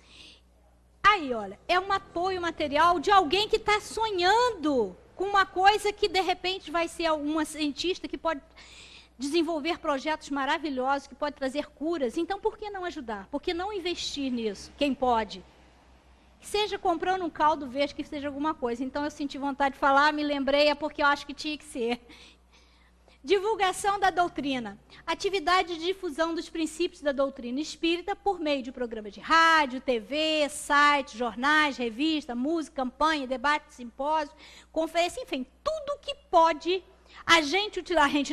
Aí, olha, é um apoio material de alguém que está sonhando com uma coisa que, de repente, vai ser uma cientista que pode desenvolver projetos maravilhosos, que pode trazer curas. Então, por que não ajudar? Por que não investir nisso? Quem pode? Seja comprando um caldo verde, que seja alguma coisa. Então, eu senti vontade de falar, me lembrei, é porque eu acho que tinha que ser. Divulgação da doutrina. Atividade de difusão dos princípios da doutrina espírita por meio de programas de rádio, TV, sites, jornais, revista, música, campanha, debate, simpósio, conferência, enfim, tudo que pode a gente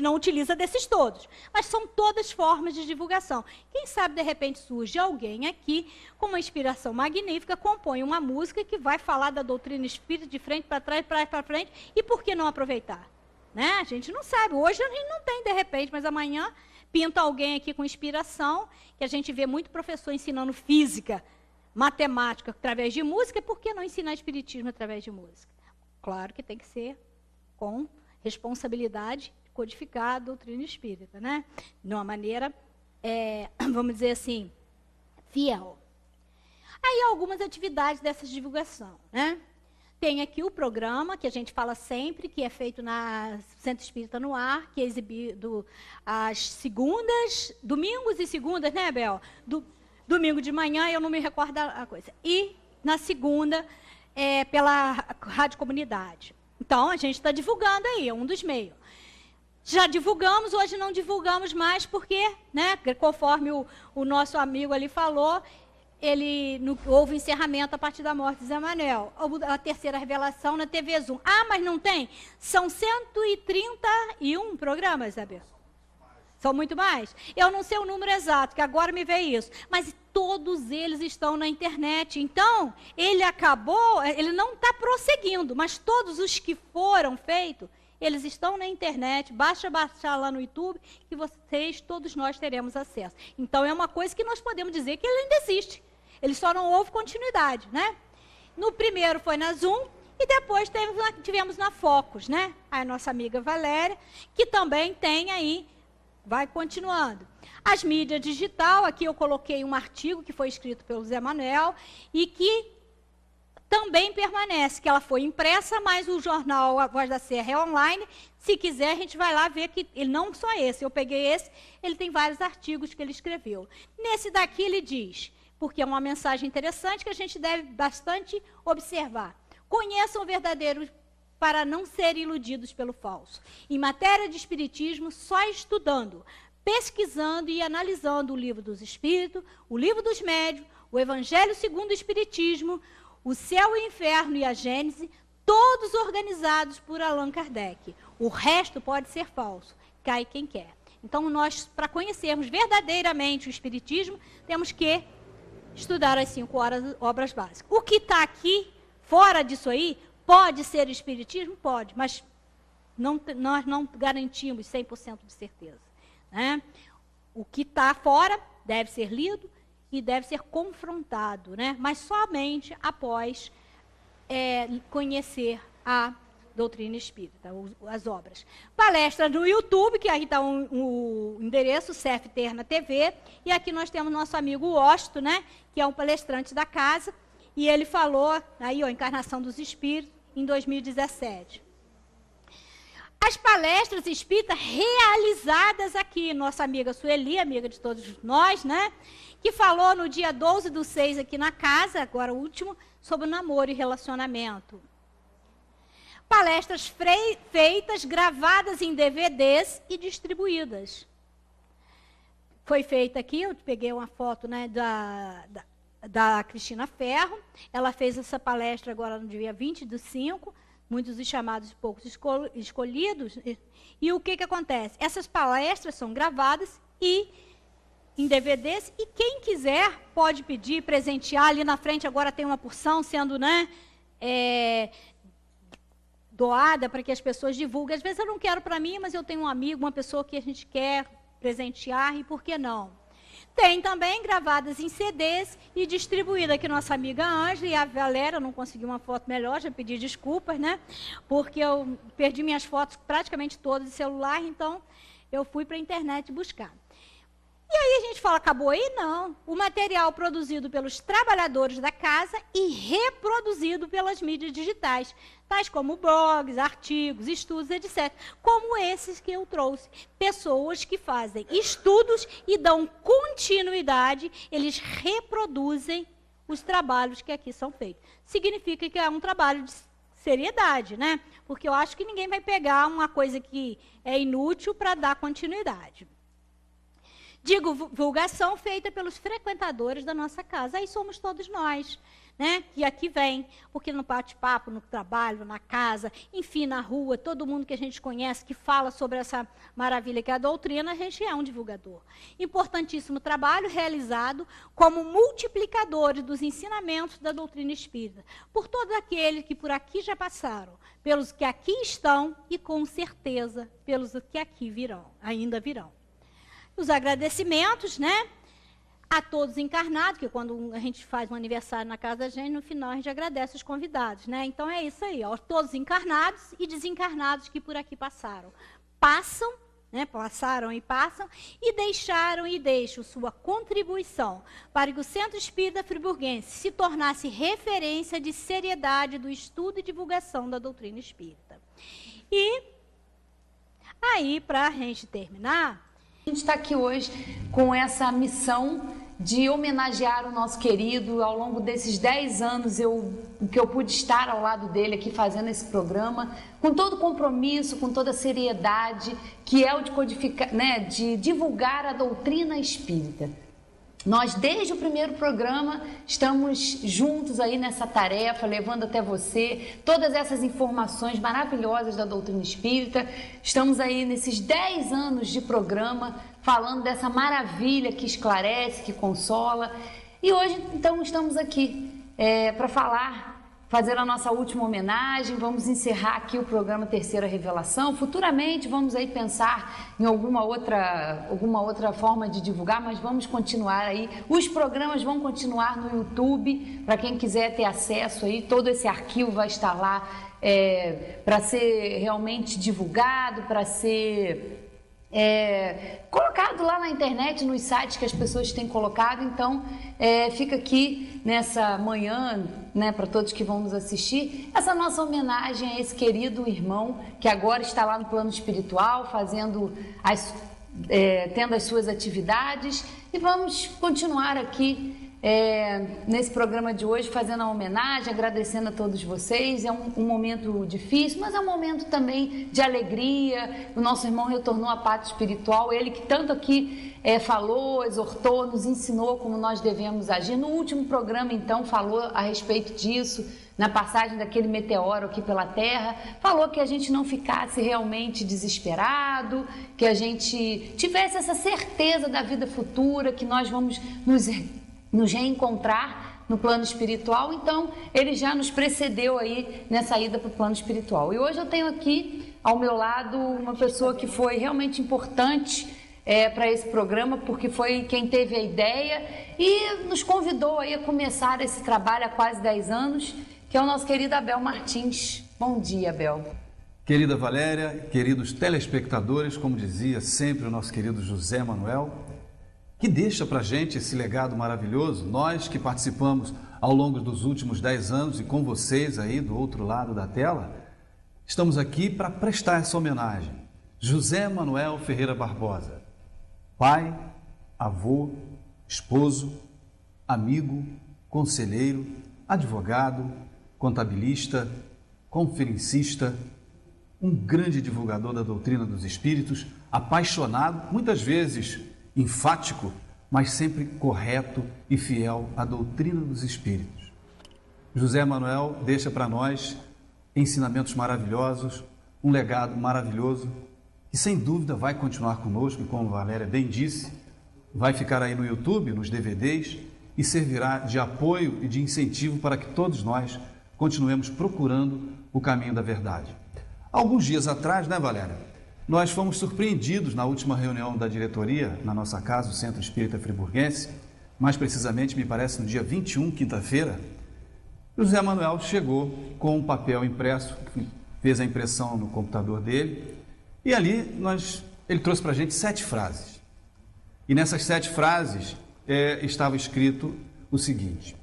não utiliza desses todos, mas são todas formas de divulgação. Quem sabe, de repente, surge alguém aqui com uma inspiração magnífica, compõe uma música que vai falar da doutrina espírita de frente para trás, para frente, e por que não aproveitar? Né? A gente não sabe, hoje a gente não tem de repente, mas amanhã pinta alguém aqui com inspiração, que a gente vê muito professor ensinando física, matemática através de música, por que não ensinar espiritismo através de música? Claro que tem que ser com responsabilidade, codificar a doutrina espírita, né? De uma maneira, vamos dizer assim, fiel. Aí algumas atividades dessa divulgação, né? Tem aqui o programa, que a gente fala sempre, que é feito na Centro Espírita no Ar, que é exibido às segundas, domingos e segundas, né, Bel? Domingo de manhã, eu não me recordo a coisa. E na segunda, pela Rádio Comunidade. Então, a gente está divulgando aí, é um dos meios. Já divulgamos, hoje não divulgamos mais, porque, né, conforme o nosso amigo ali falou, houve encerramento a partir da morte de Zé Manuel. A terceira revelação na TV Zoom. Ah, mas não tem? São 131 programas, Isabel. São muito mais? Eu não sei o número exato, que agora me veio isso. Mas todos eles estão na internet. Então, ele não está prosseguindo, mas todos os que foram feitos, eles estão na internet. Basta baixar lá no YouTube, que todos nós teremos acesso. Então, é uma coisa que nós podemos dizer que ele ainda existe. Ele só não houve continuidade, né? No primeiro foi na Zoom, e depois tivemos na Focus, né? A nossa amiga Valéria, que também tem aí, vai continuando. As mídias digital, aqui eu coloquei um artigo que foi escrito pelo Zé Manuel, e que também permanece, que ela foi impressa, mas o jornal A Voz da Serra é online. Se quiser, a gente vai lá ver que ele não só esse, eu peguei esse, ele tem vários artigos que ele escreveu. Nesse daqui ele diz, porque é uma mensagem interessante que a gente deve bastante observar. Conheçam o verdadeiro para não serem iludidos pelo falso. Em matéria de espiritismo, só estudando, pesquisando e analisando o Livro dos Espíritos, o Livro dos Médiuns, o Evangelho segundo o Espiritismo, o Céu e o Inferno e a Gênese, todos organizados por Allan Kardec. O resto pode ser falso, cai quem quer. Então, nós, para conhecermos verdadeiramente o Espiritismo, temos que estudar as 5 obras básicas. O que está aqui, fora disso aí, pode ser Espiritismo? Pode, mas nós não garantimos 100% de certeza. Né? O que está fora deve ser lido e deve ser confrontado, né? Mas somente após conhecer a doutrina espírita, as obras. Palestra no YouTube, que aí está o endereço, CEF Terna TV, e aqui nós temos nosso amigo Osto, né, que é um palestrante da casa, e ele falou, aí, ó, Encarnação dos Espíritos, em 2017. As palestras espíritas realizadas aqui, nossa amiga Sueli, amiga de todos nós, né, que falou no dia 12/6 aqui na casa, agora o último, sobre namoro e relacionamento. Palestras feitas, gravadas em DVDs e distribuídas. Foi feita aqui, eu peguei uma foto, né, da Cristina Ferro. Ela fez essa palestra agora no dia 20/5, muitos dos chamados e poucos escolhidos. E o que acontece? Essas palestras são gravadas e em DVDs, e quem quiser pode pedir, presentear. Ali na frente agora tem uma porção sendo, né, doada para que as pessoas divulguem. Às vezes eu não quero para mim, mas eu tenho um amigo, uma pessoa que a gente quer presentear, e por que não? Tem também gravadas em CDs e distribuída aqui nossa amiga Ângela e a Valéria. Não consegui uma foto melhor, já pedi desculpas, né? Porque eu perdi minhas fotos praticamente todas de celular, então eu fui para a internet buscar. E aí a gente fala, acabou aí? Não. O material produzido pelos trabalhadores da casa e reproduzido pelas mídias digitais, tais como blogs, artigos, estudos, etc. Como esses que eu trouxe. Pessoas que fazem estudos e dão continuidade, eles reproduzem os trabalhos que aqui são feitos. Significa que é um trabalho de seriedade, né? Porque eu acho que ninguém vai pegar uma coisa que é inútil para dar continuidade. Divulgação feita pelos frequentadores da nossa casa. Aí somos todos nós, né? E aqui vem, porque no bate-papo, no trabalho, na casa, enfim, na rua, todo mundo que a gente conhece, que fala sobre essa maravilha que é a doutrina, a gente é um divulgador. Importantíssimo trabalho realizado como multiplicadores dos ensinamentos da doutrina espírita, por todos aqueles que por aqui já passaram, pelos que aqui estão e, com certeza, pelos que aqui virão, ainda virão. Os agradecimentos, né, a todos encarnados, que quando a gente faz um aniversário na casa da gente, no final a gente agradece os convidados, né? Então é isso aí, ó, todos encarnados e desencarnados que por aqui passaram. Passam, né, passaram e passam, e deixaram e deixam sua contribuição para que o Centro Espírita Friburguense se tornasse referência de seriedade do estudo e divulgação da doutrina espírita. E aí, para a gente terminar, a gente está aqui hoje com essa missão de homenagear o nosso querido. Ao longo desses 10 anos que eu pude estar ao lado dele aqui fazendo esse programa, com todo o compromisso, com toda a seriedade, que é o de codificar, né, de divulgar a doutrina espírita. Nós, desde o primeiro programa, estamos juntos aí nessa tarefa, levando até você todas essas informações maravilhosas da doutrina espírita. Estamos aí nesses 10 anos de programa, falando dessa maravilha que esclarece, que consola. E hoje, então, estamos aqui para fazer a nossa última homenagem. Vamos encerrar aqui o programa Terceira Revelação. Futuramente vamos aí pensar em alguma outra forma de divulgar, mas vamos continuar aí. Os programas vão continuar no YouTube, para quem quiser ter acesso aí, todo esse arquivo vai estar lá para ser realmente divulgado, para ser colocado lá na internet, nos sites que as pessoas têm colocado. Então, fica aqui nessa manhã, né, para todos que vão nos assistir, essa nossa homenagem a esse querido irmão que agora está lá no plano espiritual, tendo as suas atividades, e vamos continuar aqui nesse programa de hoje, fazendo a homenagem, agradecendo a todos vocês. É um momento difícil, mas é um momento também de alegria. O nosso irmão retornou à pátria espiritual, ele que tanto aqui falou, exortou, nos ensinou como nós devemos agir. No último programa, então, falou a respeito disso, na passagem daquele meteoro aqui pela Terra, falou que a gente não ficasse realmente desesperado, que a gente tivesse essa certeza da vida futura, que nós vamos nos reencontrar no plano espiritual. Então, ele já nos precedeu aí nessa ida para o plano espiritual. E hoje eu tenho aqui ao meu lado uma pessoa que foi realmente importante para esse programa, porque foi quem teve a ideia e nos convidou aí a começar esse trabalho há quase 10 anos, que é o nosso querido Abel Martins. Bom dia, Abel. Querida Valéria, queridos telespectadores, como dizia sempre o nosso querido José Manuel, que deixa para a gente esse legado maravilhoso, nós que participamos ao longo dos últimos 10 anos e com vocês aí do outro lado da tela, estamos aqui para prestar essa homenagem. José Manuel Ferreira Barbosa, pai, avô, esposo, amigo, conselheiro, advogado, contabilista, conferencista, um grande divulgador da doutrina dos espíritos, apaixonado, muitas vezes enfático, mas sempre correto e fiel à doutrina dos espíritos. José Manuel deixa para nós ensinamentos maravilhosos, um legado maravilhoso, que sem dúvida vai continuar conosco, e como a Valéria bem disse, vai ficar aí no YouTube, nos DVDs, e servirá de apoio e de incentivo para que todos nós continuemos procurando o caminho da verdade. Alguns dias atrás, né, Valéria, nós fomos surpreendidos na última reunião da diretoria, na nossa casa, o Centro Espírita Friburguense, mais precisamente, me parece, no dia 21, quinta-feira. José Manuel chegou com um papel impresso, fez a impressão no computador dele, e ali ele trouxe para a gente 7 frases. E nessas 7 frases estava escrito o seguinte: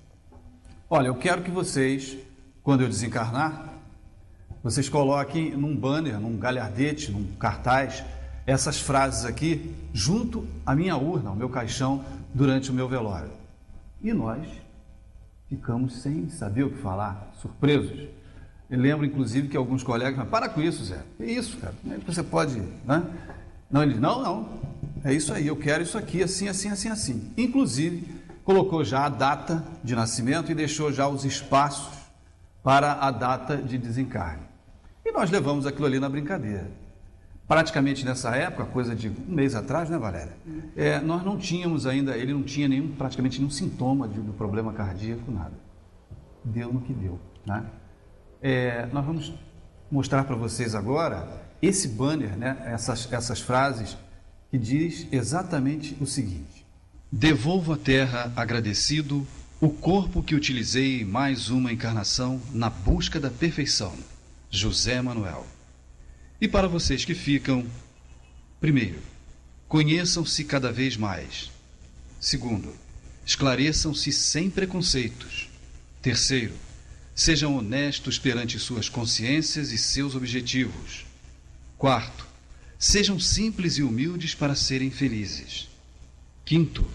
olha, eu quero que vocês, quando eu desencarnar, vocês coloquem num banner, num galhardete, num cartaz, essas frases aqui junto à minha urna, ao meu caixão, durante o meu velório. E nós ficamos sem saber o que falar, surpresos. Eu lembro, inclusive, que alguns colegas falaram: para com isso, Zé. Que isso, cara? Como é que você pode... Né? Não, ele disse: não, é isso aí, eu quero isso aqui, assim, assim, assim, assim. Inclusive, colocou já a data de nascimento e deixou já os espaços para a data de desencarne. E nós levamos aquilo ali na brincadeira. Praticamente nessa época, coisa de um mês atrás, né, Valéria? Nós não tínhamos ainda, ele não tinha praticamente nenhum sintoma do problema cardíaco, nada. Deu no que deu, né? Nós vamos mostrar para vocês agora esse banner, né, essas frases que diz exatamente o seguinte: devolvo à terra agradecido o corpo que utilizei em mais uma encarnação na busca da perfeição. José Manuel. E para vocês que ficam, primeiro, conheçam-se cada vez mais. Segundo, esclareçam-se sem preconceitos. Terceiro, sejam honestos perante suas consciências e seus objetivos. Quarto, sejam simples e humildes para serem felizes. Quinto,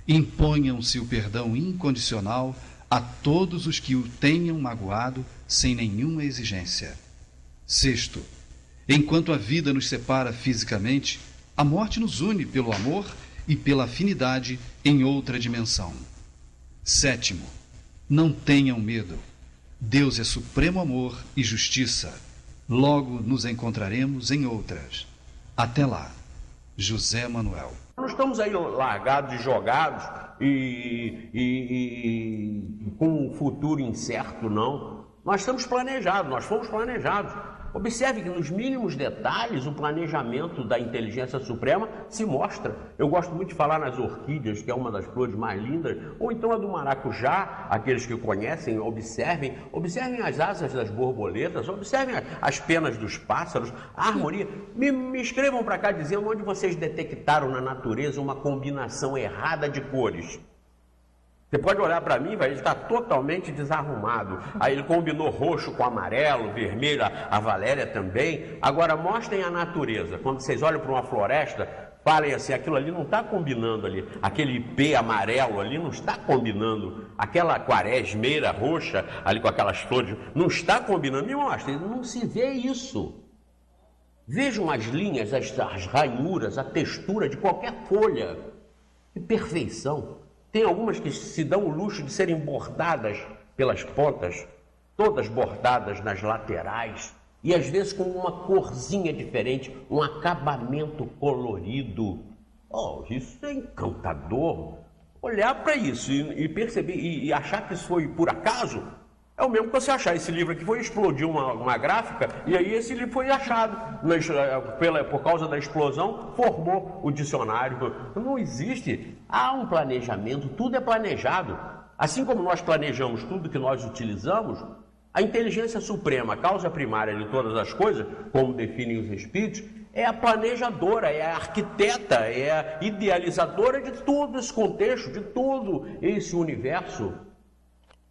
imponham-se o perdão incondicional a todos os que o tenham magoado sem nenhuma exigência. Sexto, enquanto a vida nos separa fisicamente, a morte nos une pelo amor e pela afinidade em outra dimensão. Sétimo, não tenham medo. Deus é supremo amor e justiça. Logo nos encontraremos em outras. Até lá. José Manuel. Não estamos aí largados e jogados e com um futuro incerto, não. Nós estamos planejados, nós fomos planejados. Observe que nos mínimos detalhes o planejamento da inteligência suprema se mostra. Eu gosto muito de falar nas orquídeas, que é uma das flores mais lindas, ou então a do maracujá. Aqueles que conhecem, observem as asas das borboletas, observem as penas dos pássaros, a harmonia. Me escrevam para cá dizendo onde vocês detectaram na natureza uma combinação errada de cores. Você pode olhar para mim, ele está totalmente desarrumado. Aí ele combinou roxo com amarelo, vermelho, a Valéria também. Agora mostrem a natureza. Quando vocês olham para uma floresta, falem assim: aquilo ali não está combinando ali. Aquele ipê amarelo ali não está combinando. Aquela quaresmeira roxa ali com aquelas flores não está combinando. Me mostrem, não se vê isso. Vejam as linhas, as ranhuras, a textura de qualquer folha. Que perfeição. Tem algumas que se dão o luxo de serem bordadas pelas pontas, todas bordadas nas laterais, e às vezes com uma corzinha diferente, um acabamento colorido. Oh, isso é encantador. Olhar para isso e perceber, e achar que isso foi por acaso, é o mesmo que você achar esse livro aqui, foi explodir uma gráfica, e aí esse livro foi achado, por causa da explosão, formou o dicionário. Não existe. Há um planejamento, tudo é planejado. Assim como nós planejamos tudo que nós utilizamos, A inteligência suprema, a causa primária de todas as coisas, como definem os espíritos, é a planejadora, é a arquiteta, é a idealizadora de todo esse contexto, de todo esse universo.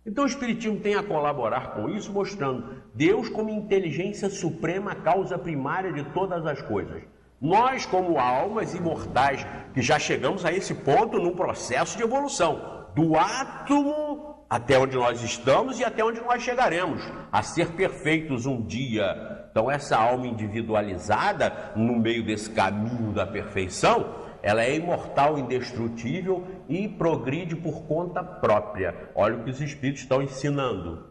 Então o Espiritismo tem a colaborar com isso, mostrando Deus como inteligência suprema, a causa primária de todas as coisas. Nós, como almas imortais, que já chegamos a esse ponto num processo de evolução, do átomo até onde nós estamos e até onde nós chegaremos, a ser perfeitos um dia. Então essa alma individualizada, no meio desse caminho da perfeição, ela é imortal, indestrutível e progride por conta própria. Olha o que os espíritos estão ensinando.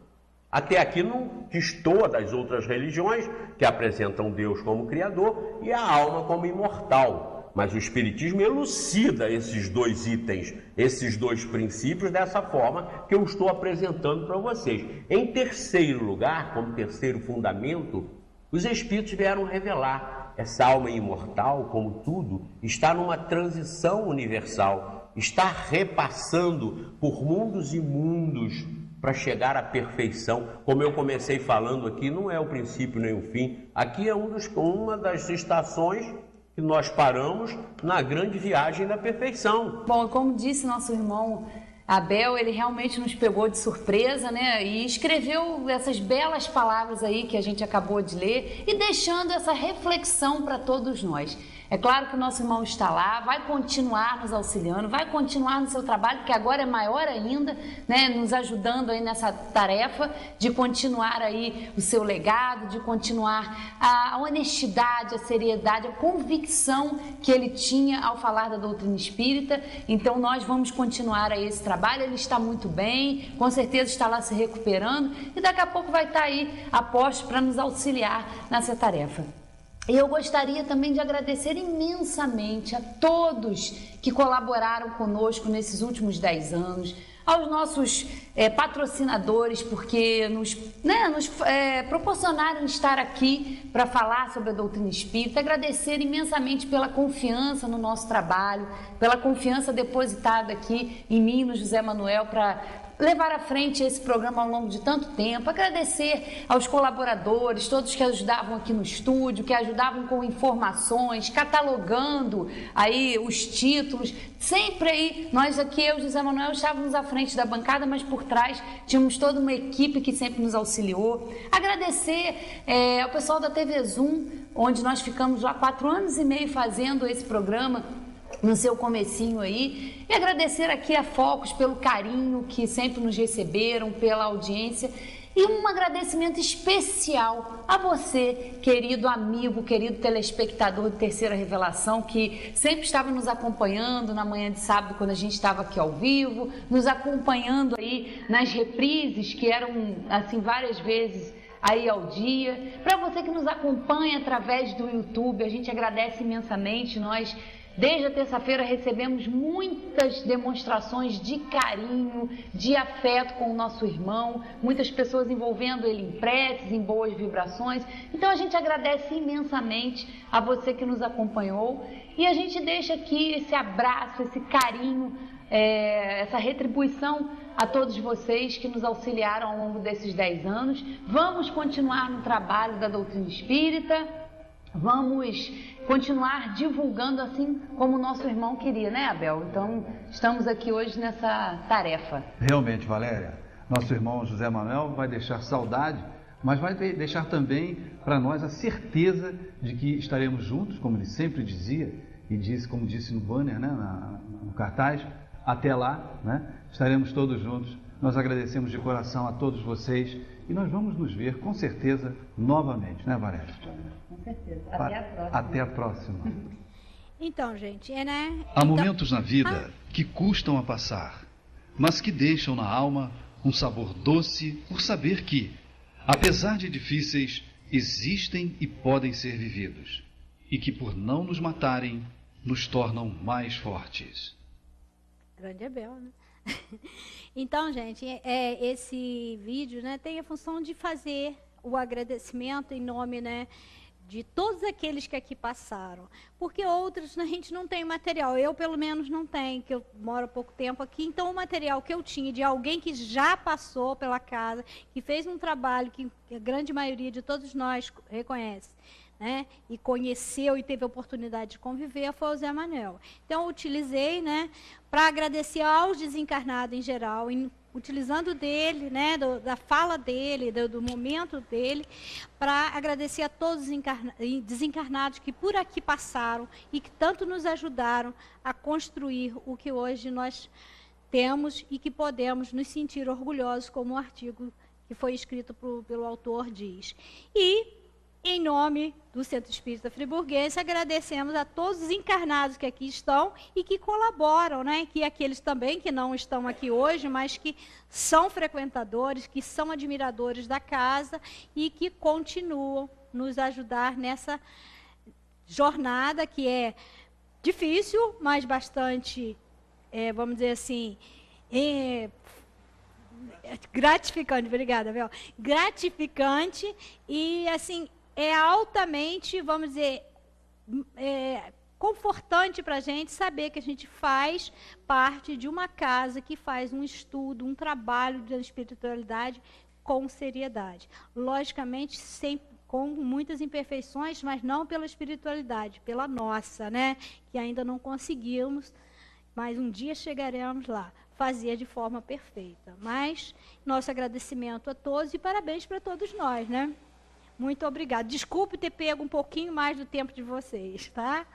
Até aqui não destoa das outras religiões, que apresentam Deus como Criador e a alma como imortal. Mas o Espiritismo elucida esses dois itens, esses dois princípios dessa forma que eu estou apresentando para vocês. Em terceiro lugar, como terceiro fundamento, os Espíritos vieram revelar essa alma imortal, como tudo, está numa transição universal, está repassando por mundos e mundos para chegar à perfeição. Como eu comecei falando aqui, não é o princípio nem o fim. Aqui é uma das estações que nós paramos na grande viagem da perfeição. Bom, como disse nosso irmão Abel, ele realmente nos pegou de surpresa, né? E escreveu essas belas palavras aí que a gente acabou de ler e deixando essa reflexão para todos nós. É claro que o nosso irmão está lá, vai continuar nos auxiliando, vai continuar no seu trabalho, que agora é maior ainda, né, nos ajudando aí nessa tarefa de continuar aí o seu legado, de continuar a honestidade, a seriedade, a convicção que ele tinha ao falar da doutrina espírita. Então nós vamos continuar aí esse trabalho, ele está muito bem, com certeza está lá se recuperando e daqui a pouco vai estar aí a posto para nos auxiliar nessa tarefa. E eu gostaria também de agradecer imensamente a todos que colaboraram conosco nesses últimos 10 anos, aos nossos patrocinadores, porque nos proporcionaram estar aqui para falar sobre a doutrina espírita, agradecer imensamente pela confiança no nosso trabalho, pela confiança depositada aqui em mim, no José Manuel, para levar à frente esse programa ao longo de tanto tempo, agradecer aos colaboradores, todos que ajudavam aqui no estúdio, que ajudavam com informações, catalogando aí os títulos, sempre aí, nós aqui, eu e José Manuel, estávamos à frente da bancada, mas por trás tínhamos toda uma equipe que sempre nos auxiliou, agradecer ao pessoal da TV Zoom, onde nós ficamos já 4 anos e meio fazendo esse programa, no seu comecinho aí, e agradecer aqui a Focus pelo carinho que sempre nos receberam, pela audiência, e um agradecimento especial a você, querido amigo, querido telespectador de Terceira Revelação, que sempre estava nos acompanhando na manhã de sábado, quando a gente estava aqui ao vivo, nos acompanhando aí nas reprises, que eram assim várias vezes aí ao dia. Para você que nos acompanha através do YouTube, a gente agradece imensamente. Nós, desde a terça-feira, recebemos muitas demonstrações de carinho, de afeto com o nosso irmão, muitas pessoas envolvendo ele em preces, em boas vibrações. Então a gente agradece imensamente a você que nos acompanhou e a gente deixa aqui esse abraço, esse carinho, essa retribuição a todos vocês que nos auxiliaram ao longo desses 10 anos. Vamos continuar no trabalho da doutrina espírita, vamos continuar divulgando assim como o nosso irmão queria, né, Abel? Então, estamos aqui hoje nessa tarefa. Realmente, Valéria, nosso irmão José Manuel vai deixar saudade, mas vai deixar também para nós a certeza de que estaremos juntos, como ele sempre dizia, e disse, como disse no banner, né, no cartaz, até lá, né, estaremos todos juntos. Nós agradecemos de coração a todos vocês e nós vamos nos ver, com certeza, novamente, né, Valéria? Com certeza. Até a próxima. Até a próxima. Então, gente, né? Há momentos na vida que custam a passar, mas que deixam na alma um sabor doce por saber que, apesar de difíceis, existem e podem ser vividos, e que por não nos matarem, nos tornam mais fortes. Grande Abel, né? Então, gente, esse vídeo, né, tem a função de fazer o agradecimento em nome, né, de todos aqueles que aqui passaram, porque outros a gente não tem material, eu pelo menos não tenho, que eu moro há pouco tempo aqui, então o material que eu tinha de alguém que já passou pela casa, que fez um trabalho que a grande maioria de todos nós reconhece, né, e conheceu e teve a oportunidade de conviver, foi o Zé Manuel. Então, eu utilizei, né, para agradecer aos desencarnados em geral, utilizando dele, né, da fala dele, do momento dele, para agradecer a todos os desencarnados que por aqui passaram e que tanto nos ajudaram a construir o que hoje nós temos e que podemos nos sentir orgulhosos, como o artigo que foi escrito pelo autor diz. E, em nome do Centro Espírita Friburguense, agradecemos a todos os encarnados que aqui estão e que colaboram, né? Que aqueles também que não estão aqui hoje, mas que são frequentadores, que são admiradores da casa e que continuam nos ajudar nessa jornada que é difícil, mas bastante, vamos dizer assim, gratificante. Obrigada, Bel. Gratificante e, assim, é altamente, vamos dizer, confortante para a gente saber que a gente faz parte de uma casa que faz um estudo, um trabalho de espiritualidade com seriedade. Logicamente, sempre com muitas imperfeições, mas não pela espiritualidade, pela nossa, né? Que ainda não conseguimos, mas um dia chegaremos lá, fazer de forma perfeita. Mas nosso agradecimento a todos e parabéns para todos nós, né? Muito obrigada. Desculpe ter pego um pouquinho mais do tempo de vocês, tá?